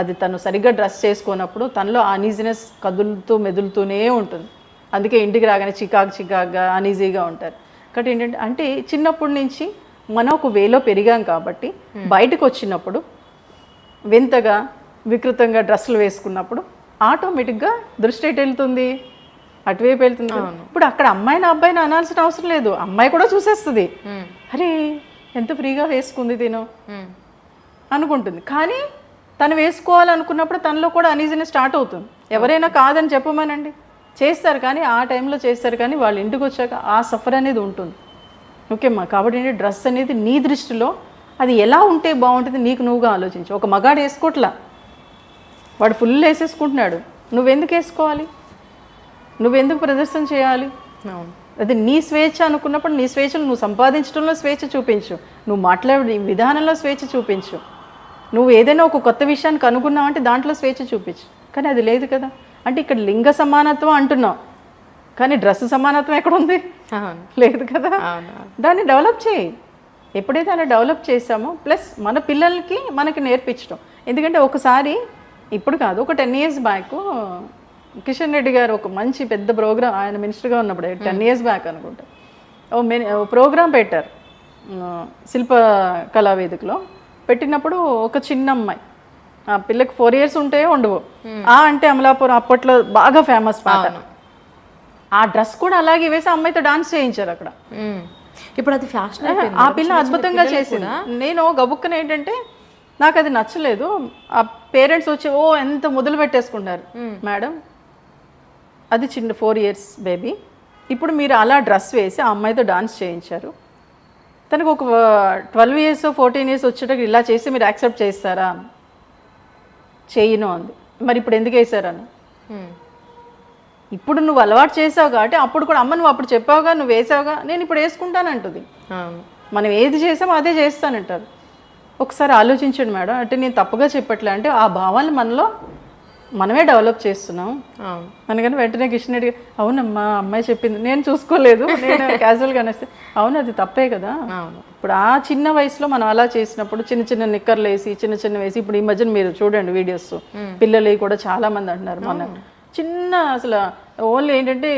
అది తను సరిగ్గా డ్రెస్ చేసుకోనప్పుడు తనలో అనీజినెస్ కదులుతూ మెదులుతూనే ఉంటుంది. అందుకే ఇంటికి రాగానే చికాగ్గా అనీజీగా ఉంటారు. కాబట్టి ఏంటంటే అంటే చిన్నప్పటి నుంచి మనం ఒక వేలో పెరిగాం కాబట్టి బయటకు వచ్చినప్పుడు వింతగా వికృతంగా డ్రెస్సులు వేసుకున్నప్పుడు ఆటోమేటిక్గా దృష్టి ఎటు వెళ్తుంది, అటువైపు వెళ్తుంది. ఇప్పుడు అక్కడ అమ్మాయిని అబ్బాయిని అనాల్సిన అవసరం లేదు, అమ్మాయి కూడా చూసేస్తుంది, అరే ఎంత ఫ్రీగా వేసుకుంది తిను అనుకుంటుంది. కానీ తను వేసుకోవాలనుకున్నప్పుడు తనలో కూడా అనీజీనెస్ స్టార్ట్ అవుతుంది. ఎవరైనా కాదని చెప్పమనండి, చేస్తారు కానీ ఆ టైంలో చేస్తారు, కానీ వాళ్ళ ఇంటికి వచ్చాక ఆ సఫర్ అనేది ఉంటుంది. ఓకేమ్మా, కాబట్టి ఏంటి డ్రెస్ అనేది నీ దృష్టిలో అది ఎలా ఉంటే బాగుంటుంది నీకు నువ్వుగా ఆలోచించు. ఒక మగాడు వేసుకోవట్లా, వాడు ఫుల్ వేసేసుకుంటున్నాడు, నువ్వెందుకు వేసుకోవాలి, నువ్వెందుకు ప్రదర్శన చేయాలి? అది నీ స్వేచ్ఛ అనుకున్నప్పుడు నీ స్వేచ్ఛను నువ్వు సంపాదించడంలో స్వేచ్ఛ చూపించు, నువ్వు మాట్లాడే విధానంలో స్వేచ్ఛ చూపించు, నువ్వు ఏదైనా ఒక కొత్త విషయాన్ని కనుగొన్నావంటే దాంట్లో స్వేచ్ఛ చూపించు. కానీ అది లేదు కదా. అంటే ఇక్కడ లింగ సమానత్వం అంటున్నావు, కానీ డ్రెస్ సమానత్వం ఎక్కడ ఉంది? లేదు కదా. దాన్ని డెవలప్ చేయి. ఎప్పుడైతే అలా డెవలప్ చేసామో ప్లస్ మన పిల్లలకి మనకి నేర్పించడం. ఎందుకంటే ఒకసారి ఇప్పుడు కాదు, ఒక 10 years బ్యాక్ కిషన్ రెడ్డి గారు ఒక మంచి పెద్ద ప్రోగ్రామ్, ఆయన మినిస్టర్గా ఉన్నప్పుడు 10 years బ్యాక్ అనుకుంటా, ఓ ప్రోగ్రాం పెట్టారు శిల్ప కళావేదికలో. పెట్టినప్పుడు ఒక చిన్న అమ్మాయి, ఆ పిల్లకి 4 years ఉంటే ఉండవు, ఆ అంటే అమలాపురం అప్పట్లో బాగా ఫేమస్ పాట, ఆ డ్రెస్ కూడా అలాగే వేసి అమ్మాయితో డాన్స్ చేయించారు అక్కడ. ఇప్పుడు అది ఫ్యాషన్. ఆ పిల్ల అద్భుతంగా చేసింది. నేను గబుక్కన ఏంటంటే నాకు అది నచ్చలేదు. ఆ పేరెంట్స్ వచ్చి ఓ ఎంత మొదలు పెట్టేసుకున్నారు, మేడం అది చిన్న 4 years బేబీ, ఇప్పుడు మీరు అలా డ్రెస్ వేసి ఆ అమ్మాయితో డాన్స్ చేయించారు, తనకు ఒక 12 years 14 years వచ్చేటప్పుడు ఇలా చేసి మీరు యాక్సెప్ట్ చేస్తారా? చేయను అంది. మరి ఇప్పుడు ఎందుకు వేసారని, ఇప్పుడు నువ్వు అలవాటు చేసావు కాబట్టి అప్పుడు కూడా అమ్మ నువ్వు అప్పుడు చెప్పావుగా, నువ్వు వేసావుగా, నేను ఇప్పుడు వేసుకుంటానంటుంది. మనం ఏది చేసామో అదే చేస్తానంటారు. ఒకసారి ఆలోచించండి మేడం, అంటే నేను తప్పుగా చెప్పట్లే, అంటే ఆ భావాలు మనలో మనమే డెవలప్ చేస్తున్నాం. అందుకని వెంటనే కిషన్ రెడ్డి అవునమ్మా అమ్మాయి చెప్పింది నేను చూసుకోలేదు, నేను క్యాజువల్గా అనేస్తే అవును అది తప్పే కదా. ఇప్పుడు ఆ చిన్న వయసులో మనం అలా చేసినప్పుడు చిన్న చిన్న నిక్కర్లు వేసి చిన్న వేసి, ఇప్పుడు ఈ మధ్యన మీరు చూడండి వీడియోస్, పిల్లలు కూడా చాలా మంది అంటున్నారు మన చిన్న అసలు ఓన్లీ ఏంటంటే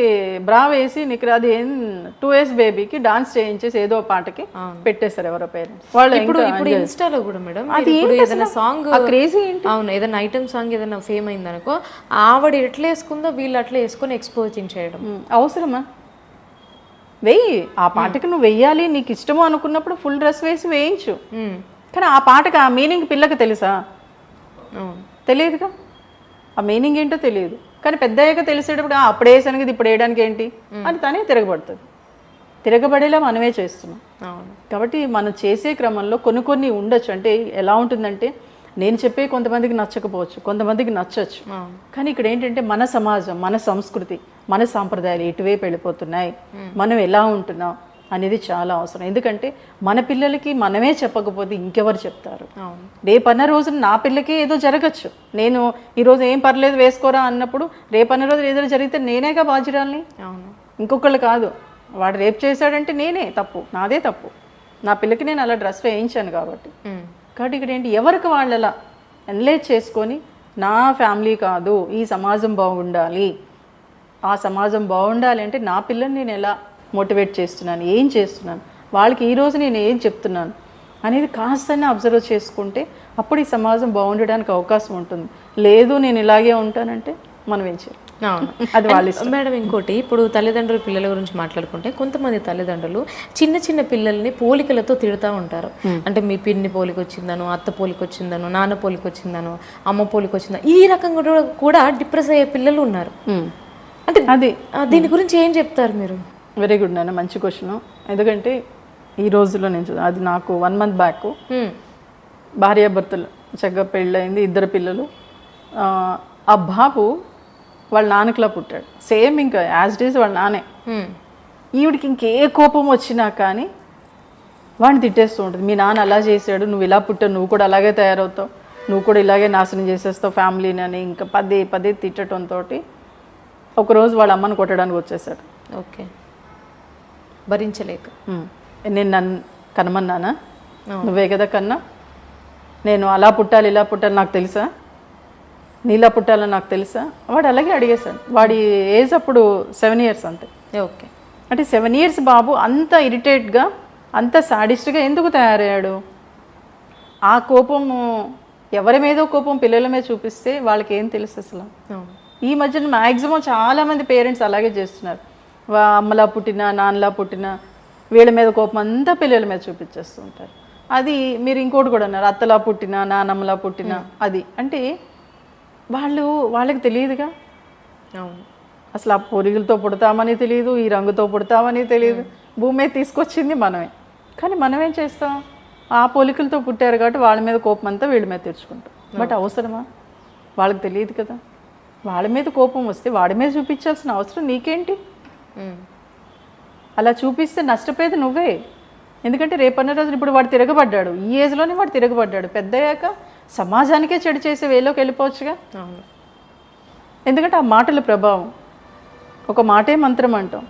బ్రా వేసి నిక్కర్, అది 2 years బేబీకి డాన్స్ చేయించేసి ఏదో పాటకి పెట్టేస్తారు ఎవరో పేరెంట్స్ వాళ్ళు. ఇప్పుడు ఇన్స్టాలో కూడా మేడం అది ఏదైనా సాంగ్ క్రేజీ ఏంటి, అవును ఏదైనా ఐటమ్ సాంగ్ ఏదైనా ఫేమ్ అయింది అనుకో, ఆవిడ ఎట్లా వేసుకుందో వీళ్ళు అట్లా వేసుకొని ఎక్స్పోజింగ్ చేయడం అవసరమా? వెయ్యి, ఆ పాటకి నువ్వు వెయ్యాలి నీకు ఇష్టము అనుకున్నప్పుడు ఫుల్ డ్రెస్ వేసి వేయించు. కానీ ఆ పాటకి ఆ మీనింగ్ పిల్లకి తెలుసా? తెలియదుగా, ఆ మీనింగ్ ఏంటో తెలియదు. కానీ పెద్దయ్యాక తెలిసేటప్పుడు అప్పుడు వేసానికి ఇది ఇప్పుడు వేయడానికి ఏంటి అని తనే తిరగబడుతుంది. తిరగబడేలా మనమే చేస్తున్నాం. కాబట్టి మనం చేసే క్రమంలో కొన్ని ఉండొచ్చు. అంటే ఎలా ఉంటుందంటే నేను చెప్పే కొంతమందికి నచ్చకపోవచ్చు, కొంతమందికి నచ్చచ్చు. కానీ ఇక్కడ ఏంటంటే మన సమాజం, మన సంస్కృతి, మన సాంప్రదాయాలు ఎటువైపు వెళ్ళిపోతున్నాయి, మనం ఎలా ఉంటున్నాం అనేది చాలా అవసరం. ఎందుకంటే మన పిల్లలకి మనమే చెప్పకపోతే ఇంకెవరు చెప్తారు? రేపన్న రోజు నా పిల్లకి ఏదో జరగచ్చు, నేను ఈరోజు ఏం పర్లేదు వేసుకోరా అన్నప్పుడు రేపన్న రోజు ఏదో జరిగితే నేనేగా బాధ్యురాల్ని, ఇంకొకళ్ళు కాదు. వాడు రేపు చేశాడంటే నేనే తప్పు, నాదే తప్పు, నా పిల్లకి నేను అలా డ్రెస్ వేయించాను కాబట్టి. కాబట్టి ఇక్కడ ఏంటి ఎవరికి వాళ్ళలా ఎన్లేజ్ చేసుకొని నా ఫ్యామిలీ కాదు ఈ సమాజం బాగుండాలి, ఆ సమాజం బాగుండాలి అంటే నా పిల్లని నేను ఎలా మోటివేట్ చేస్తున్నాను, ఏం చేస్తున్నాను, వాళ్ళకి ఈరోజు నేను ఏం చెప్తున్నాను అనేది కాస్తనే అబ్జర్వ్ చేసుకుంటే అప్పుడు ఈ సమాజం బాగుండడానికి అవకాశం ఉంటుంది. లేదు నేను ఇలాగే ఉంటానంటే మనం ఏం చేయాలి, అది వాళ్ళ ఇష్టం. మేడం ఇంకోటి, ఇప్పుడు తల్లిదండ్రులు పిల్లల గురించి మాట్లాడుకుంటే కొంతమంది తల్లిదండ్రులు చిన్న పిల్లల్ని పోలికలతో తిడుతూ ఉంటారు. అంటే మీ పిన్ని పోలిక వచ్చిందను, అత్త పోలిక వచ్చిందను, నాన్న పోలిక వచ్చిందను, అమ్మ పోలిక వచ్చిందను, ఈ రకంగా కూడా డిప్రెస్ అయ్యే పిల్లలు ఉన్నారు. అంటే అది దీని గురించి ఏం చెప్తారు మీరు? వెరీ గుడ్ నాన్న, మంచి క్వశ్చన్. ఎందుకంటే ఈ రోజుల్లో నేను అది నాకు 1 month బ్యాక్ భార్యాభర్తలు చక్కగా పెళ్ళయింది, 2 పిల్లలు. ఆ బాబు వాళ్ళ నాన్నకిలా పుట్టాడు, సేమ్ ఇంకా యాజ్ డేస్ వాళ్ళ నానే. ఈవిడికి ఇంకే కోపం వచ్చినా కానీ వాడిని తిట్టేస్తూ ఉంటుంది, మీ నాన్న అలా చేశాడు, నువ్వు ఇలా పుట్టావు, నువ్వు కూడా అలాగే తయారవుతావు, నువ్వు కూడా ఇలాగే నాశనం చేసేస్తావు ఫ్యామిలీని అని ఇంకా పదే పదే తిట్టడంతో ఒకరోజు వాళ్ళ అమ్మని కొట్టడానికి వచ్చేసాడు. ఓకే, భరించలేక. నేను నన్ను కనమన్నానా? నువ్వే కదా కన్నా. నేను అలా పుట్టాలి ఇలా పుట్టాలి నాకు తెలుసా, నీలా పుట్టాలని నాకు తెలుసా? వాడు అలాగే అడిగేశాడు. వాడి ఏజ్ అప్పుడు 7 years అంతే. ఓకే, అంటే 7 years బాబు అంత ఇరిటేట్గా అంత సాడిస్ట్గా ఎందుకు తయారయ్యాడు? ఆ కోపము ఎవరి మీదో కోపం పిల్లల మీద చూపిస్తే వాళ్ళకి ఏం తెలుసు అసలు? ఈ మధ్యన మ్యాక్సిమం చాలామంది పేరెంట్స్ అలాగే చేస్తున్నారు. అమ్మలా పుట్టినా నాన్నలా పుట్టినా వీళ్ళ మీద కోపం అంతా పిల్లల మీద చూపించేస్తూ ఉంటారు. అది మీరు ఇంకోటి కూడా అన్నారు, అత్తలా పుట్టినా నాన్నమ్మలా పుట్టినా. అది అంటే వాళ్ళకి తెలియదుగా. అవును, అసలు ఆ పొరుగులతో పుడతామని తెలియదు, ఈ రంగుతో పుడతామని తెలియదు. భూమి మీద తీసుకొచ్చింది మనమే. కానీ మనం ఏం చేస్తాం? ఆ పోలికలతో పుట్టారు కాబట్టి వాళ్ళ మీద కోపం అంతా వీళ్ళ మీద తెచ్చుకుంటాం. బట్ అవసరమా? వాళ్ళకి తెలియదు కదా. వాళ్ళ మీద కోపం వస్తే వాడి మీద చూపించాల్సిన అవసరం నీకేంటి? అలా చూపిస్తే నష్టపోయేది నువ్వే. ఎందుకంటే రేపన్న రోజున ఇప్పుడు వాడు తిరగబడ్డాడు, ఈ ఏజ్లోనే వాడు తిరగబడ్డాడు. పెద్దయ్యాక సమాజానికే చెడు చేసే వేలోకి వెళ్ళిపోవచ్చుగా. ఎందుకంటే ఆ మాటల ప్రభావం, ఒక మాటే మంత్రం అంటాం,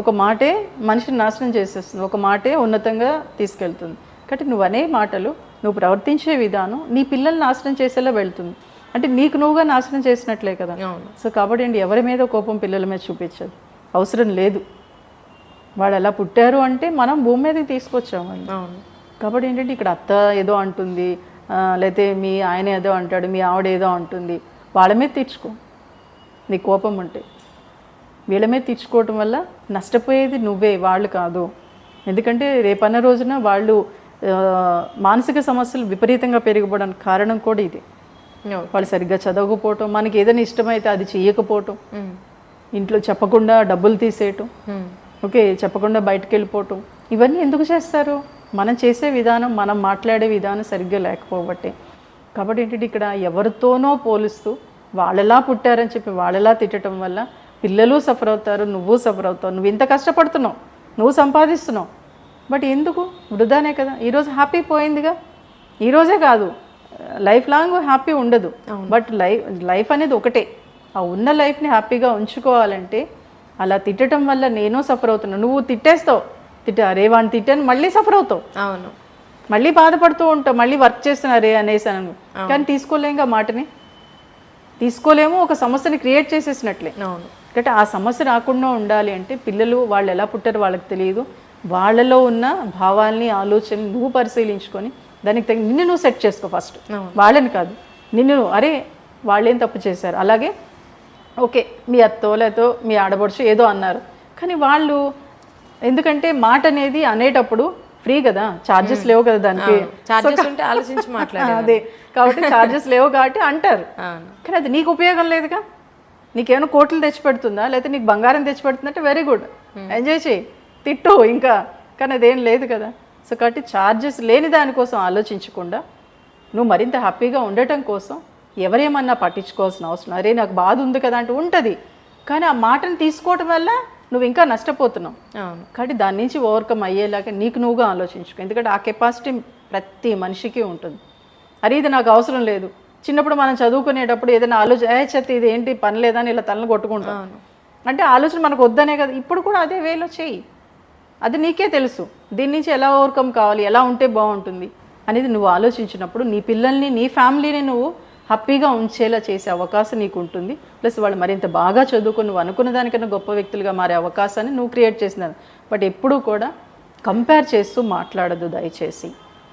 ఒక మాటే మనిషిని నాశనం చేసేస్తుంది, ఒక మాటే ఉన్నతంగా తీసుకెళ్తుంది. కాబట్టి నువ్వు అనే మాటలు, నువ్వు ప్రవర్తించే విధానం నీ పిల్లల్ని నాశనం చేసేలా వెళ్తుంది. అంటే నీకు నువ్వుగా నాశనం చేసినట్లే కదా. సో కాబట్టి ఏంటి, ఎవరి మీద కోపం పిల్లల మీద చూపించదు, అవసరం లేదు. వాడు ఎలా పుట్టారు అంటే మనం భూమి మీదకి తీసుకొచ్చాము. కాబట్టి ఏంటంటే ఇక్కడ అత్త ఏదో అంటుంది, లేకపోతే మీ ఆయన ఏదో అంటాడు, మీ ఆవిడ ఏదో అంటుంది, వాళ్ళ మీద తీర్చుకో. నీ కోపం ఉంటే వీళ్ళ మీద తీర్చుకోవటం వల్ల నష్టపోయేది నువ్వే, వాళ్ళు కాదు. ఎందుకంటే రేపన్న రోజున వాళ్ళు మానసిక సమస్యలు విపరీతంగా పెరిగిపోవడానికి కారణం కూడా ఇదే. వాళ్ళు సరిగ్గా చదవకపోవటం, మనకి ఏదైనా ఇష్టమైతే అది చెయ్యకపోవటం, ఇంట్లో చెప్పకుండా డబ్బులు తీసేయటం, ఓకే చెప్పకుండా బయటకు వెళ్ళిపోవటం, ఇవన్నీ ఎందుకు చేస్తారు? మనం చేసే విధానం, మనం మాట్లాడే విధానం సరిగ్గా లేకపోబట్టే. కాబట్టి ఏంటంటే ఇక్కడ ఎవరితోనో పోలుస్తూ వాళ్ళలా పుట్టారని చెప్పి వాళ్ళలా తిట్టడం వల్ల పిల్లలు సఫర్ అవుతారు, నువ్వు సఫర్ అవుతావు. నువ్వు ఇంత కష్టపడుతున్నావు, నువ్వు సంపాదిస్తున్నావు, బట్ ఎందుకు? వృధానే కదా. ఈరోజు హ్యాపీ పోయిందిగా. ఈరోజే కాదు, లైఫ్ లాంగ్ హ్యాపీ ఉండదు. బట్ లైఫ్ అనేది ఒకటే. ఆ ఉన్న లైఫ్ని హ్యాపీగా ఉంచుకోవాలంటే అలా తిట్టడం వల్ల నేను సఫర్ అవుతున్నాను. నువ్వు తిట్టేస్తావు, అరే వాడిని తిట్టాను, మళ్ళీ సఫర్ అవుతావు. అవును, మళ్ళీ బాధపడుతూ ఉంటావు, మళ్ళీ వర్క్ చేస్తున్నారే అనేసాను. కానీ తీసుకోలేంగా, మాటని తీసుకోలేము, ఒక సమస్యని క్రియేట్ చేసేసినట్లే. అవును, కాబట్టి ఆ సమస్య రాకుండా ఉండాలి అంటే పిల్లలు వాళ్ళు ఎలా పుట్టారో వాళ్ళకి తెలియదు. వాళ్ళలో ఉన్న భావాల్ని, ఆలోచనలు నువ్వు పరిశీలించుకొని దానికి తగిన నిన్ను నువ్వు సెట్ చేసుకో ఫస్ట్. వాళ్ళని కాదు, నిన్ను. అరే వాళ్ళేం తప్పు చేశారు, అలాగే ఓకే మీ అత్తో లేదో మీ ఆడబడుచు ఏదో అన్నారు, కానీ వాళ్ళు ఎందుకంటే మాట అనేది అనేటప్పుడు ఫ్రీ కదా, ఛార్జెస్ లేవు కదా దానికి. అదే కాబట్టి ఛార్జెస్ లేవు కాబట్టి అంటారు. కానీ అది నీకు ఉపయోగం లేదుగా. నీకేమైనా కోట్లు తెచ్చిపెడుతుందా, లేకపోతే నీకు బంగారం తెచ్చిపెడుతుందంటే వెరీ గుడ్, ఎంజాయ్ చేయి, తిట్టు ఇంకా. కానీ అదేం లేదు కదా. సో కాబట్టి ఛార్జెస్ లేని దానికోసం ఆలోచించకుండా నువ్వు మరింత హ్యాపీగా ఉండటం కోసం ఎవరేమన్నా పట్టించుకోవాల్సిన అవసరం. అరే నాకు బాధ ఉంది కదా అంటే ఉంటుంది, కానీ ఆ మాటను తీసుకోవటం వల్ల నువ్వు ఇంకా నష్టపోతున్నావు. కాబట్టి దాని నుంచి ఓవర్కమ్ అయ్యేలాగా నీకు నువ్వుగా ఆలోచించుకో. ఎందుకంటే ఆ కెపాసిటీ ప్రతి మనిషికి ఉంటుంది. అరే ఇది నాకు అవసరం లేదు. చిన్నప్పుడు మనం చదువుకునేటప్పుడు ఏదైనా ఆలోచన ఇది ఏంటి పని లేదని ఇలా తలను కొట్టుకుంటాం అంటే ఆలోచన మనకు వద్దనే కదా. ఇప్పుడు కూడా అదే వేలో చెయ్యి, అది నీకే తెలుసు. దీని నుంచి ఎలా ఓవర్కమ్ కావాలి, ఎలా ఉంటే బాగుంటుంది అనేది నువ్వు ఆలోచించినప్పుడు నీ పిల్లల్ని, నీ ఫ్యామిలీని నువ్వు హ్యాపీగా ఉంచేలా చేసే అవకాశం నీకు ఉంటుంది. ప్లస్ వాళ్ళు మరింత బాగా చదువుకొని నువ్వు అనుకున్న దానికన్నా గొప్ప వ్యక్తులుగా మారే అవకాశాన్ని నువ్వు క్రియేట్ చేసినావు. బట్ ఎప్పుడూ కూడా కంపేర్ చేస్తూ మాట్లాడదు దయచేసి.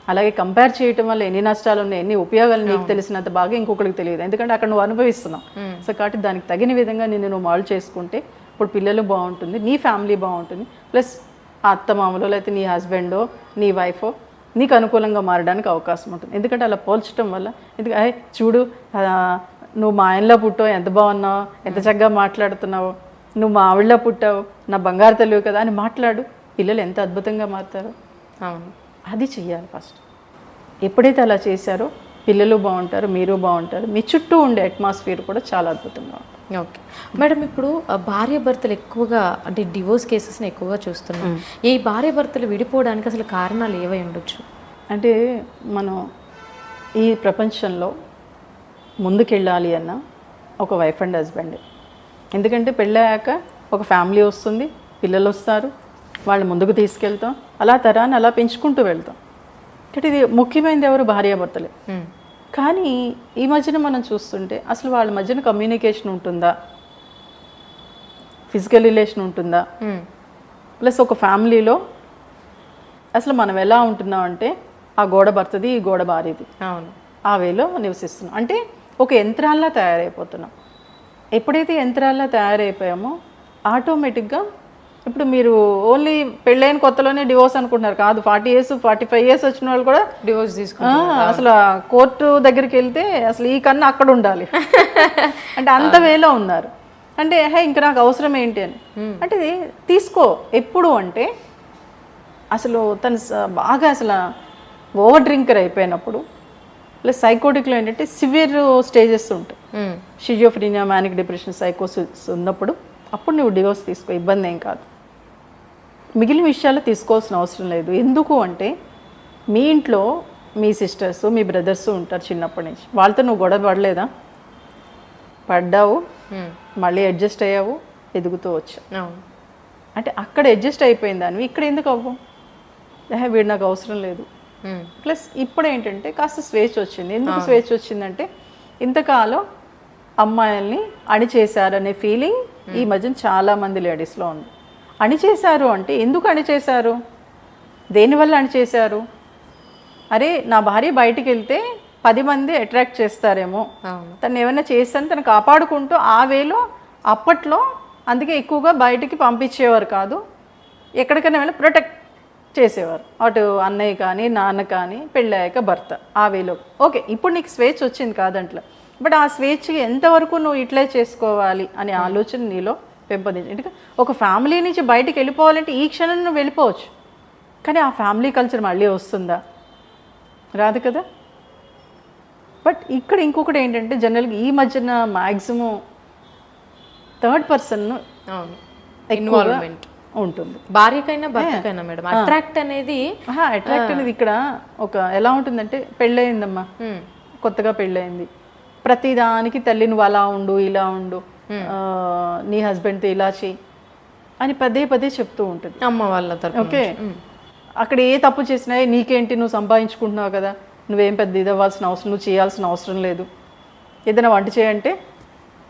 అలాగే కంపేర్ చేయటం వల్ల ఎన్ని నష్టాలు ఉన్నాయి, ఎన్ని ఉపయోగాలు నీకు తెలిసినంత బాగా ఇంకొకరికి తెలియదు. ఎందుకంటే అక్కడ నువ్వు అనుభవిస్తున్నావు. సో కాబట్టి దానికి తగిన విధంగా నువ్వు మాల్ చేసుకుంటే ఇప్పుడు పిల్లలు బాగుంటుంది, నీ ఫ్యామిలీ బాగుంటుంది, ప్లస్ ఆ అత్తమామలో లేకపోతే నీ హస్బెండో నీ వైఫో నీకు అనుకూలంగా మారడానికి అవకాశం ఉంటుంది. ఎందుకంటే అలా పోల్చడం వల్ల ఎందుకంటే చూడు నువ్వు మా ఆయనలో పుట్టావు, ఎంత బాగున్నావు, ఎంత చక్కగా మాట్లాడుతున్నావు, నువ్వు మా ఆవిడలో పుట్టావు, నా బంగారు తెలివి కదా అని మాట్లాడు. పిల్లలు ఎంత అద్భుతంగా మారుతారు. అవును, అది చెయ్యాలి ఫస్ట్. ఎప్పుడైతే అలా చేశారో పిల్లలు బాగుంటారు, మీరు బాగుంటారు, మీ చుట్టూ ఉండే అట్మాస్ఫియర్ కూడా చాలా అద్భుతంగా ఉంటుంది. ఓకే మేడం, ఇప్పుడు భార్య భర్తలు ఎక్కువగా అంటే డివోర్స్ కేసెస్ని ఎక్కువగా చూస్తున్నాం. ఈ భార్య భర్తలు విడిపోవడానికి అసలు కారణాలు ఏవై ఉండొచ్చు? అంటే మనం ఈ ప్రపంచంలో ముందుకెళ్ళాలి అన్న ఒక వైఫ్ అండ్ హస్బెండ్. ఎందుకంటే పెళ్ళాక ఒక ఫ్యామిలీ వస్తుంది, పిల్లలు వస్తారు, వాళ్ళు ముందుకు తీసుకెళ్తాం, అలా తరాన్ని అలా పెంచుకుంటూ వెళ్తాం. కాబట్టి ఇది ముఖ్యమైనది ఎవరు? భార్యాభర్తలే. కానీ ఈ మధ్యన మనం చూస్తుంటే అసలు వాళ్ళ మధ్యన కమ్యూనికేషన్ ఉంటుందా, ఫిజికల్ రిలేషన్ ఉంటుందా, ప్లస్ ఒక ఫ్యామిలీలో అసలు మనం ఎలా ఉంటున్నాం అంటే ఆ గోడ భర్తది, ఈ గోడ భార్యది, అవును, ఆ వేలో నివసిస్తున్నాం. అంటే ఒక యంత్రాల్లా తయారైపోతున్నాం. ఎప్పుడైతే యంత్రాల్లా తయారైపోయామో ఆటోమేటిక్గా ఇప్పుడు మీరు ఓన్లీ పెళ్ళైన కొత్తలోనే డివోర్స్ అనుకుంటున్నారు, కాదు. 40 years 45 years వచ్చిన వాళ్ళు కూడా డివోర్స్ తీసుకుంటారు. అసలు కోర్టు దగ్గరికి వెళ్తే అసలు ఈ కన్నా అక్కడ ఉండాలి అంటే అంత వేలో ఉన్నారు. అంటే హే ఇంకా నాకు అవసరం ఏంటి అని అంటే ఇది తీసుకో. ఎప్పుడు అంటే అసలు తను బాగా అసలు ఓవర్ డ్రింకర్ అయిపోయినప్పుడు, ప్లస్ సైకోటిక్లో ఏంటంటే సివియర్ స్టేజెస్ ఉంటాయి. షిజోఫ్రీనియా, మ్యానిక్ డిప్రెషన్, సైకోసిస్ ఉన్నప్పుడు అప్పుడు నువ్వు డివోర్స్ తీసుకో, ఇబ్బంది ఏం కాదు. మిగిలిన విషయాలు తీసుకోవాల్సిన అవసరం లేదు. ఎందుకు అంటే మీ ఇంట్లో మీ సిస్టర్స్, మీ బ్రదర్స్ ఉంటారు చిన్నప్పటి నుంచి. వాళ్ళతో నువ్వు గొడవ పడలేదా? పడ్డావు, మళ్ళీ అడ్జస్ట్ అయ్యావు, ఎదుగుతూ వచ్చావు. అంటే అక్కడ అడ్జస్ట్ అయిపోయింది దాన్ని, ఇక్కడ ఎందుకు అవ్వు? వీడు నాకు అవసరం లేదు. ప్లస్ ఇప్పుడు ఏంటంటే కాస్త స్వేచ్ఛ వచ్చింది. ఎందుకు స్వేచ్ఛ వచ్చిందంటే ఇంతకాలం అమ్మాయిల్ని అణిచేశారనే ఫీలింగ్ ఈ మధ్యన చాలామంది లేడీస్లో ఉంది. అణిచేశారు అంటే ఎందుకు అణిచేశారు? దేనివల్ల అణిచేశారు? అరే నా భార్య బయటికి వెళ్తే 10 మంది అట్రాక్ట్ చేస్తారేమో, తను ఏమైనా చేస్తాను తను కాపాడుకుంటూ ఆ వేలో అప్పట్లో అందుకే ఎక్కువగా బయటికి పంపించేవారు కాదు, ఎక్కడికైనా వెళ్ళి ప్రొటెక్ట్ చేసేవారు. అటు అన్నయ్య కానీ నాన్న కానీ పెళ్ళాక భర్త, ఆ వేలో. ఓకే, ఇప్పుడు నీకు స్వేచ్ఛ వచ్చింది కాదంట్లో, బట్ ఆ స్వేచ్ఛకి ఎంతవరకు నువ్వు ఇట్లే చేసుకోవాలి అనే ఆలోచన నీలో పెంపొందించి. ఎందుకంటే ఒక ఫ్యామిలీ నుంచి బయటికి వెళ్ళిపోవాలంటే ఈ క్షణం నువ్వు వెళ్ళిపోవచ్చు, కానీ ఆ ఫ్యామిలీ కల్చర్ మళ్ళీ వస్తుందా? రాదు కదా. బట్ ఇక్కడ ఇంకొకటి ఏంటంటే జనరల్గా ఈ మధ్యన మ్యాక్సిమం థర్డ్ పర్సన్ ఇన్వాల్వ్మెంట్ ఉంటుంది. భార్యకైనా భర్తకైనా మేడం అట్రాక్ట్ అనేది ఇక్కడ ఒక ఎలా ఉంటుందంటే పెళ్ళయిందమ్మా, కొత్తగా పెళ్ళయింది, ప్రతిదానికి తల్లి నువ్వు అలా ఉండు, ఇలా ఉండు, నీ హస్బెండ్తో ఇలా చెయ్యి అని పదే పదే చెప్తూ ఉంటుంది అమ్మ వాళ్ళ తరపున. ఓకే, అక్కడ ఏ తప్పు చేసినా నీకేంటి, నువ్వు సంపాదించుకుంటున్నావు కదా, నువ్వేం పెద్ద ఇది అవ్వాల్సిన అవసరం, నువ్వు చేయాల్సిన అవసరం లేదు, ఏదైనా వంట చేయంటే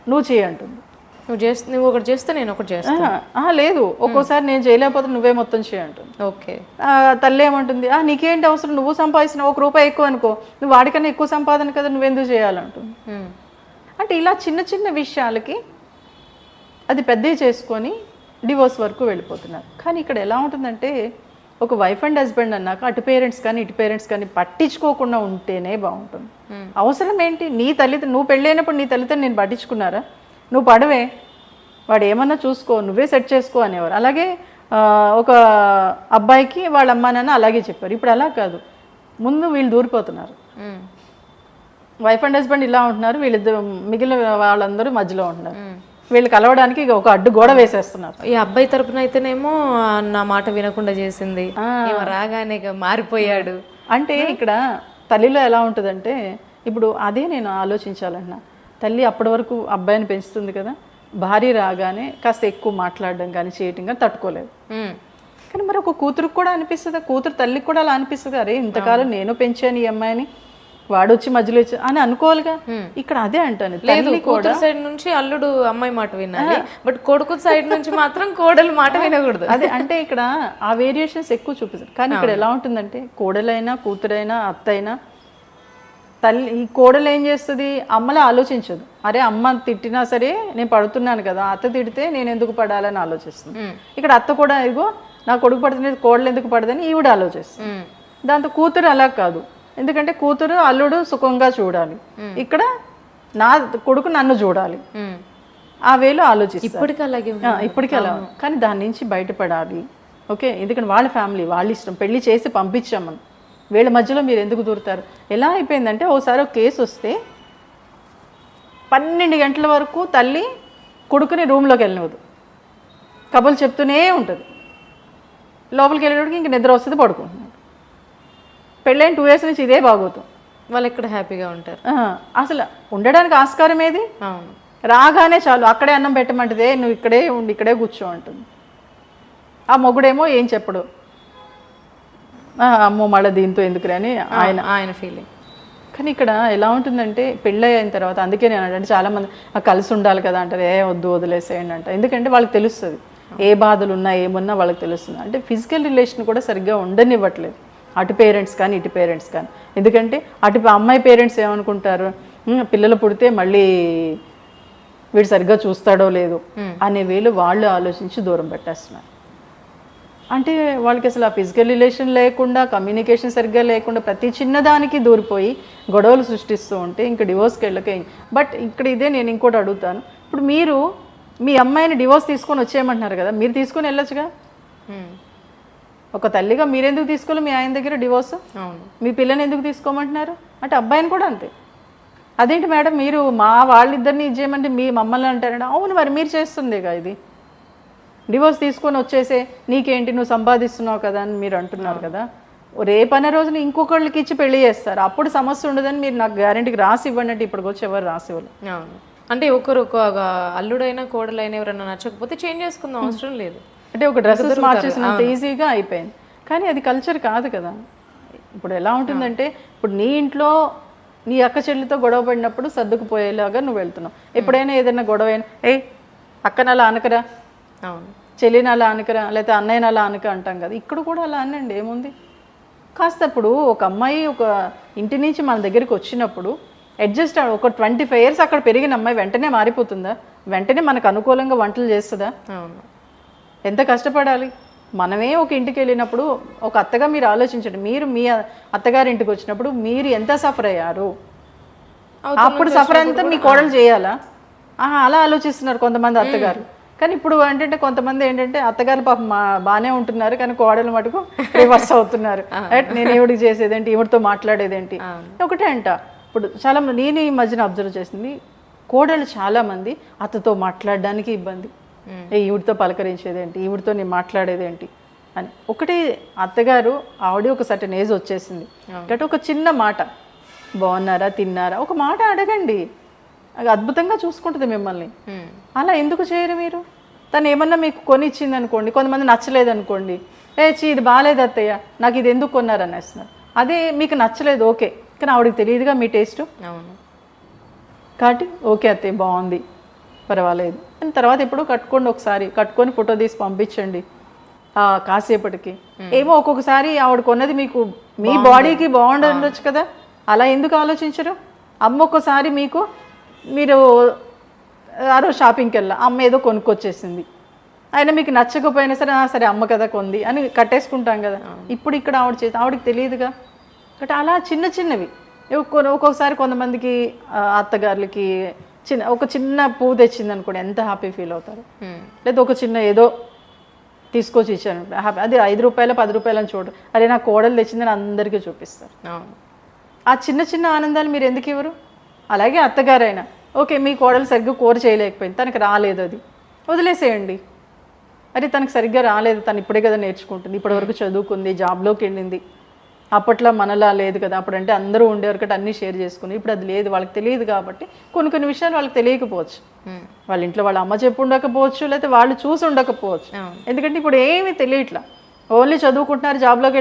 నువ్వు చేయంటుంది. నువ్వు ఒకటి చేస్తే నేను ఒకటి చేస్తాను. లేదు, ఒక్కోసారి నేను చేయలేకపోతే నువ్వే మొత్తం చేయంటుంది. ఓకే, తల్లి ఏమంటుంది, నీకేంటి అవసరం, నువ్వు సంపాదించిన ₹1 ఎక్కువ అనుకో, నువ్వు వాడికన్నా ఎక్కువ సంపాదన కదా, నువ్వెందుకు చేయాలంటుంది. అంటే ఇలా చిన్న చిన్న విషయాలకి అది పెద్దవి చేసుకొని డివోర్స్ వరకు వెళ్ళిపోతున్నారు. కానీ ఇక్కడ ఎలా ఉంటుందంటే ఒక వైఫ్ అండ్ హస్బెండ్ అన్నాక అటు పేరెంట్స్ కానీ ఇటు పేరెంట్స్ కానీ పట్టించుకోకుండా ఉంటేనే బాగుంటుంది. అవసరం ఏంటి? నీ తల్లిదండ్రులు, నువ్వు పెళ్ళైనప్పుడు నీ తల్లిదండ్రులు నేను పట్టించుకున్నారా? నువ్వు పడవే, వాడు ఏమన్నా చూసుకో, నువ్వే సెట్ చేసుకో అనేవారు. అలాగే ఒక అబ్బాయికి వాళ్ళ అమ్మా నాన్న అలాగే చెప్పారు. ఇప్పుడు అలా కాదు, ముందు వీళ్ళు దూరిపోతున్నారు. వైఫ్ అండ్ హస్బెండ్ ఇలా ఉంటున్నారు, వీళ్ళిద్దరు మిగిలిన వాళ్ళందరూ మధ్యలో ఉంటున్నారు. వీళ్ళు కలవడానికి ఒక అడ్డు గోడ వేసేస్తున్నారు. ఈ అబ్బాయి తరపున అయితేనేమో నా మాట వినకుండా చేసింది, రాగానే మారిపోయాడు. అంటే ఇక్కడ తల్లిలో ఎలా ఉంటుందంటే, ఇప్పుడు అదే నేను ఆలోచించాలన్నా, తల్లి అప్పటి వరకు అబ్బాయిని పెంచుతుంది కదా, భార్య రాగానే కాస్త ఎక్కువ మాట్లాడడం కానీ చేయటం కానీ తట్టుకోలేదు. కానీ మరి ఒక కూతురుకు కూడా అనిపిస్తుంది, కూతురు తల్లికి కూడా అలా అనిపిస్తుంది, అరే ఇంతకాలం నేను పెంచాను ఈ అమ్మాయిని, వాడు వచ్చి మధ్యలో వచ్చి అని అనుకోవాలిగా. ఇక్కడ అదే అంటాను, లేదు కూతురు సైడ్ నుంచి అల్లుడు అమ్మాయి మాట వినాలి, బట్ కొడుకు సైడ్ నుంచి మాత్రం కోడలు మాట వినకూడదు. అదే అంటే ఇక్కడ ఆ వేరియేషన్స్ ఎక్కువ చూపిస్తారు. కానీ ఇక్కడ ఎలా ఉంటుందంటే కోడలైనా కూతురైనా అత్త అయినా తల్లి, ఈ కోడలు ఏం చేస్తుంది, అమ్మలా ఆలోచించదు. అరే అమ్మ తిట్టినా సరే నేను పడుతున్నాను కదా, అత్త తిడితే నేను ఎందుకు పడాలని ఆలోచిస్తుంది. ఇక్కడ అత్త కూడా ఇదిగో నా కొడుకు పడుతున్నది, కోడలు ఎందుకు పడదని ఈవిడ ఆలోచిస్తుంది. దాంతో కూతురు అలా కాదు, ఎందుకంటే కూతురు అల్లుడు సుఖంగా చూడాలి, ఇక్కడ నా కొడుకు నన్ను చూడాలి, ఆ వేలో ఆలోచిస్తారు. ఇప్పటికీ అలా, కానీ దాని నుంచి బయటపడాలి. ఓకే, ఎందుకంటే వాళ్ళ ఫ్యామిలీ వాళ్ళ ఇష్టం, పెళ్లి చేసి పంపించామని, వీళ్ళ మధ్యలో మీరు ఎందుకు దూరుతారు? ఎలా అయిపోయిందంటే ఒకసారి ఒక కేసు వస్తే 12 గంటల వరకు తల్లి కొడుకుని రూమ్లోకి వెళ్ళినవద్దు, కబుర్లు చెప్తూనే ఉంటుంది. లోపలికి వెళ్ళేటోడికి ఇంక నిద్ర వస్తుంది, పడుకుంటున్నాడు. పెళ్ళైన 2 years నుంచి ఇదే బాగోతాం. వాళ్ళు ఇక్కడ హ్యాపీగా ఉంటారు. అసలు ఉండడానికి ఆస్కారం ఏది? అవును. రాగానే చాలు అక్కడే అన్నం పెట్టమంటదే, నువ్వు ఇక్కడే ఉండి ఇక్కడే కూర్చో అంటుంది. ఆ మొగుడేమో ఏం చెప్పడు, అమ్మో మళ్ళీ దీంతో ఎందుకురా అని ఆయన ఫీలింగ్. కానీ ఇక్కడ ఎలా ఉంటుందంటే పెళ్ళి అయిన తర్వాత, అందుకే నేను అంటే చాలామంది కలిసి ఉండాలి కదా అంటారు, వద్దు వదిలేసేయండి అంట. ఎందుకంటే వాళ్ళకి తెలుస్తుంది ఏ బాధలు ఉన్నా ఏమున్నా వాళ్ళకి తెలుస్తుంది. అంటే ఫిజికల్ రిలేషన్ కూడా సరిగ్గా ఉండనివ్వట్లేదు అటు పేరెంట్స్ కానీ ఇటు పేరెంట్స్ కానీ. ఎందుకంటే అటు అమ్మాయి పేరెంట్స్ ఏమనుకుంటారు, పిల్లలు పుడితే మళ్ళీ వీడు సరిగ్గా చూస్తాడో లేదో అనే వేలు వాళ్ళు ఆలోచించి దూరం పెట్టేస్తున్నారు. అంటే వాళ్ళకి అసలు ఆ ఫిజికల్ రిలేషన్ లేకుండా, కమ్యూనికేషన్ సరిగ్గా లేకుండా ప్రతి చిన్నదానికి దూరిపోయి గొడవలు సృష్టిస్తూ ఉంటే ఇంకా డివోర్స్కి వెళ్ళకే. బట్ ఇక్కడ ఇదే నేను ఇంకోటి అడుగుతాను, ఇప్పుడు మీరు మీ అమ్మాయిని డివోర్స్ తీసుకొని వచ్చేయమంటున్నారు కదా, మీరు తీసుకొని వెళ్ళొచ్చుగా. ఒక తల్లిగా మీరెందుకు తీసుకోవాలి మీ ఆయన దగ్గర డివోర్స్? అవును. మీ పిల్లని ఎందుకు తీసుకోమంటున్నారు? అంటే అబ్బాయిని కూడా అంతే. అదేంటి మేడం మీరు మా వాళ్ళిద్దరిని ఇచ్చేయమంటే మీ మమ్మల్ని అంటారా? అవును, మరి మీరు చేస్తుందేగా ఇది. డివోర్స్ తీసుకొని వచ్చేసే, నీకేంటి నువ్వు సంపాదిస్తున్నావు కదా అని మీరు అంటున్నారు కదా. రేపనే రోజున ఇంకొకళ్ళకి ఇచ్చి పెళ్లి చేస్తారు, అప్పుడు సమస్య ఉండదని మీరు నాకు గ్యారెంటీకి రాసి ఇవ్వండి అంటే ఇప్పటికి వచ్చి ఎవరు రాసి ఇవ్వాలి. అవును. అంటే ఒకరు ఒక అల్లుడైనా కోడలైనా ఎవరైనా నచ్చకపోతే చేంజ్ చేసుకుందాం, అవసరం లేదు. అంటే ఒక డ్రెస్సెస్ మార్చేసినంత ఈజీగా అయిపోయింది. కానీ అది కల్చర్ కాదు కదా. ఇప్పుడు ఎలా ఉంటుందంటే, ఇప్పుడు నీ ఇంట్లో నీ అక్క చెల్లితో గొడవ పడినప్పుడు సర్దుకుపోయేలాగా నువ్వు వెళ్తున్నావు. ఎప్పుడైనా ఏదైనా గొడవ అయినా అక్కన అలా అనకరా, అవును, చెల్లిని అలా అనకరా, లేకపోతే అన్నయ్యని అలా అనక అంటాం కదా. ఇక్కడ కూడా అలా అనండి, ఏముంది. కాస్త ఇప్పుడు ఒక అమ్మాయి ఒక ఇంటి నుంచి మన దగ్గరికి వచ్చినప్పుడు అడ్జస్ట్ ఒక 25 years అక్కడ పెరిగిన అమ్మాయి వెంటనే మారిపోతుందా? వెంటనే మనకు అనుకూలంగా వంటలు చేస్తుందా? అవును. ఎంత కష్టపడాలి. మనమే ఒక ఇంటికి వెళ్ళినప్పుడు ఒక అత్తగా మీరు ఆలోచించండి, మీరు మీ అత్తగారి ఇంటికి వచ్చినప్పుడు మీరు ఎంత సఫర్ అయ్యారు, అప్పుడు సఫర్ అంతా మీ కోడలు చేయాలా? అలా ఆలోచిస్తున్నారు కొంతమంది అత్తగారు. కానీ ఇప్పుడు ఏంటంటే కొంతమంది ఏంటంటే అత్తగారు పాపం బాగానే ఉంటున్నారు, కానీ కోడలు మటుకు రివర్స్ అవుతున్నారు. నేను ఈవిడికి చేసేదేంటి, ఈవిడితో మాట్లాడేదేంటి. ఒకటే అంట, ఇప్పుడు చాలా నేను ఈ మధ్యన అబ్జర్వ్ చేసింది, కోడలు చాలామంది అత్తతో మాట్లాడడానికి ఇబ్బంది, ఈవిడితో పలకరించేదేంటి, ఈవిడితో నేను మాట్లాడేదేంటి అని. ఒకటి అత్తగారు ఆవిడ ఒక సర్టెన్ ఏజ్ వచ్చేసింది కాబట్టి ఒక చిన్న మాట, బాగున్నారా తిన్నారా, ఒక మాట అడగండి, అది అద్భుతంగా చూసుకుంటుంది మిమ్మల్ని. అలా ఎందుకు చేయరు మీరు? తను ఏమన్నా మీకు కొని ఇచ్చింది అనుకోండి, కొంతమంది నచ్చలేదు అనుకోండి, ఇది బాగాలేదు అత్తయ్య, నాకు ఇది ఎందుకు కొన్నారు అనేస్తున్నారు. అదే మీకు నచ్చలేదు ఓకే, కానీ ఆవిడకి తెలియదుగా మీ టేస్ట్. అవును. కాబట్టి ఓకే అత్తయ్య బాగుంది పర్వాలేదు అని తర్వాత ఎప్పుడు కట్టుకోండి, ఒకసారి కట్టుకొని ఫోటో తీసి పంపించండి కాసేపటికి. ఏమో ఒక్కొక్కసారి ఆవిడ కొన్నది మీకు మీ బాడీకి బాగుండొచ్చు కదా, అలా ఎందుకు ఆలోచించరు? అమ్మ ఒక్కసారి మీకు మీరు ఆ రోజు షాపింగ్కి వెళ్ళా, అమ్మ ఏదో కొనుక్కొచ్చేసింది, అయినా మీకు నచ్చకపోయినా సరే సరే అమ్మ కదా కొంది అని కట్టేసుకుంటాం కదా. ఇప్పుడు ఇక్కడ ఆవిడకి తెలియదుగా. కాబట్టి అలా చిన్న చిన్నవి ఒక్కొక్కసారి కొంతమందికి అత్తగారులకి ఒక చిన్న పువ్వు తెచ్చింది అనుకోండి, ఎంత హ్యాపీ ఫీల్ అవుతారు. లేదా ఒక చిన్న ఏదో తీసుకొచ్చి ఇచ్చాను హ్యాపీ, అది 5 రూపాయలు 10 రూపాయలు అని చూడరు, అదే నా కోడలు తెచ్చిందని అందరికీ చూపిస్తారు. ఆ చిన్న చిన్న ఆనందాలు మీరు ఎందుకు ఇవ్వరు? అలాగే అత్తగారైనా ఓకే, మీ కోడలు సరిగ్గా కూర చేయలేకపోయింది, తనకు రాలేదు, అది వదిలేసేయండి. అరే తనకు సరిగ్గా రాలేదు, తను ఇప్పుడే కదా నేర్చుకుంటుంది, ఇప్పటివరకు చదువుకుంది, జాబ్లోకి వెళ్ళింది, అప్పట్లో మనలా లేదు కదా. అప్పుడంటే అందరూ ఉండేవారు కాబట్టి అన్నీ షేర్ చేసుకుని, ఇప్పుడు అది లేదు, వాళ్ళకి తెలియదు కాబట్టి కొన్ని విషయాలు వాళ్ళకి తెలియకపోవచ్చు. వాళ్ళ ఇంట్లో వాళ్ళ అమ్మ చెప్పు ఉండకపోవచ్చు, లేకపోతే వాళ్ళు చూసి ఉండకపోవచ్చు. ఎందుకంటే ఇప్పుడు ఏమీ తెలియట్లా, ఓన్లీ చదువుకుంటున్నారు, జాబ్లోకి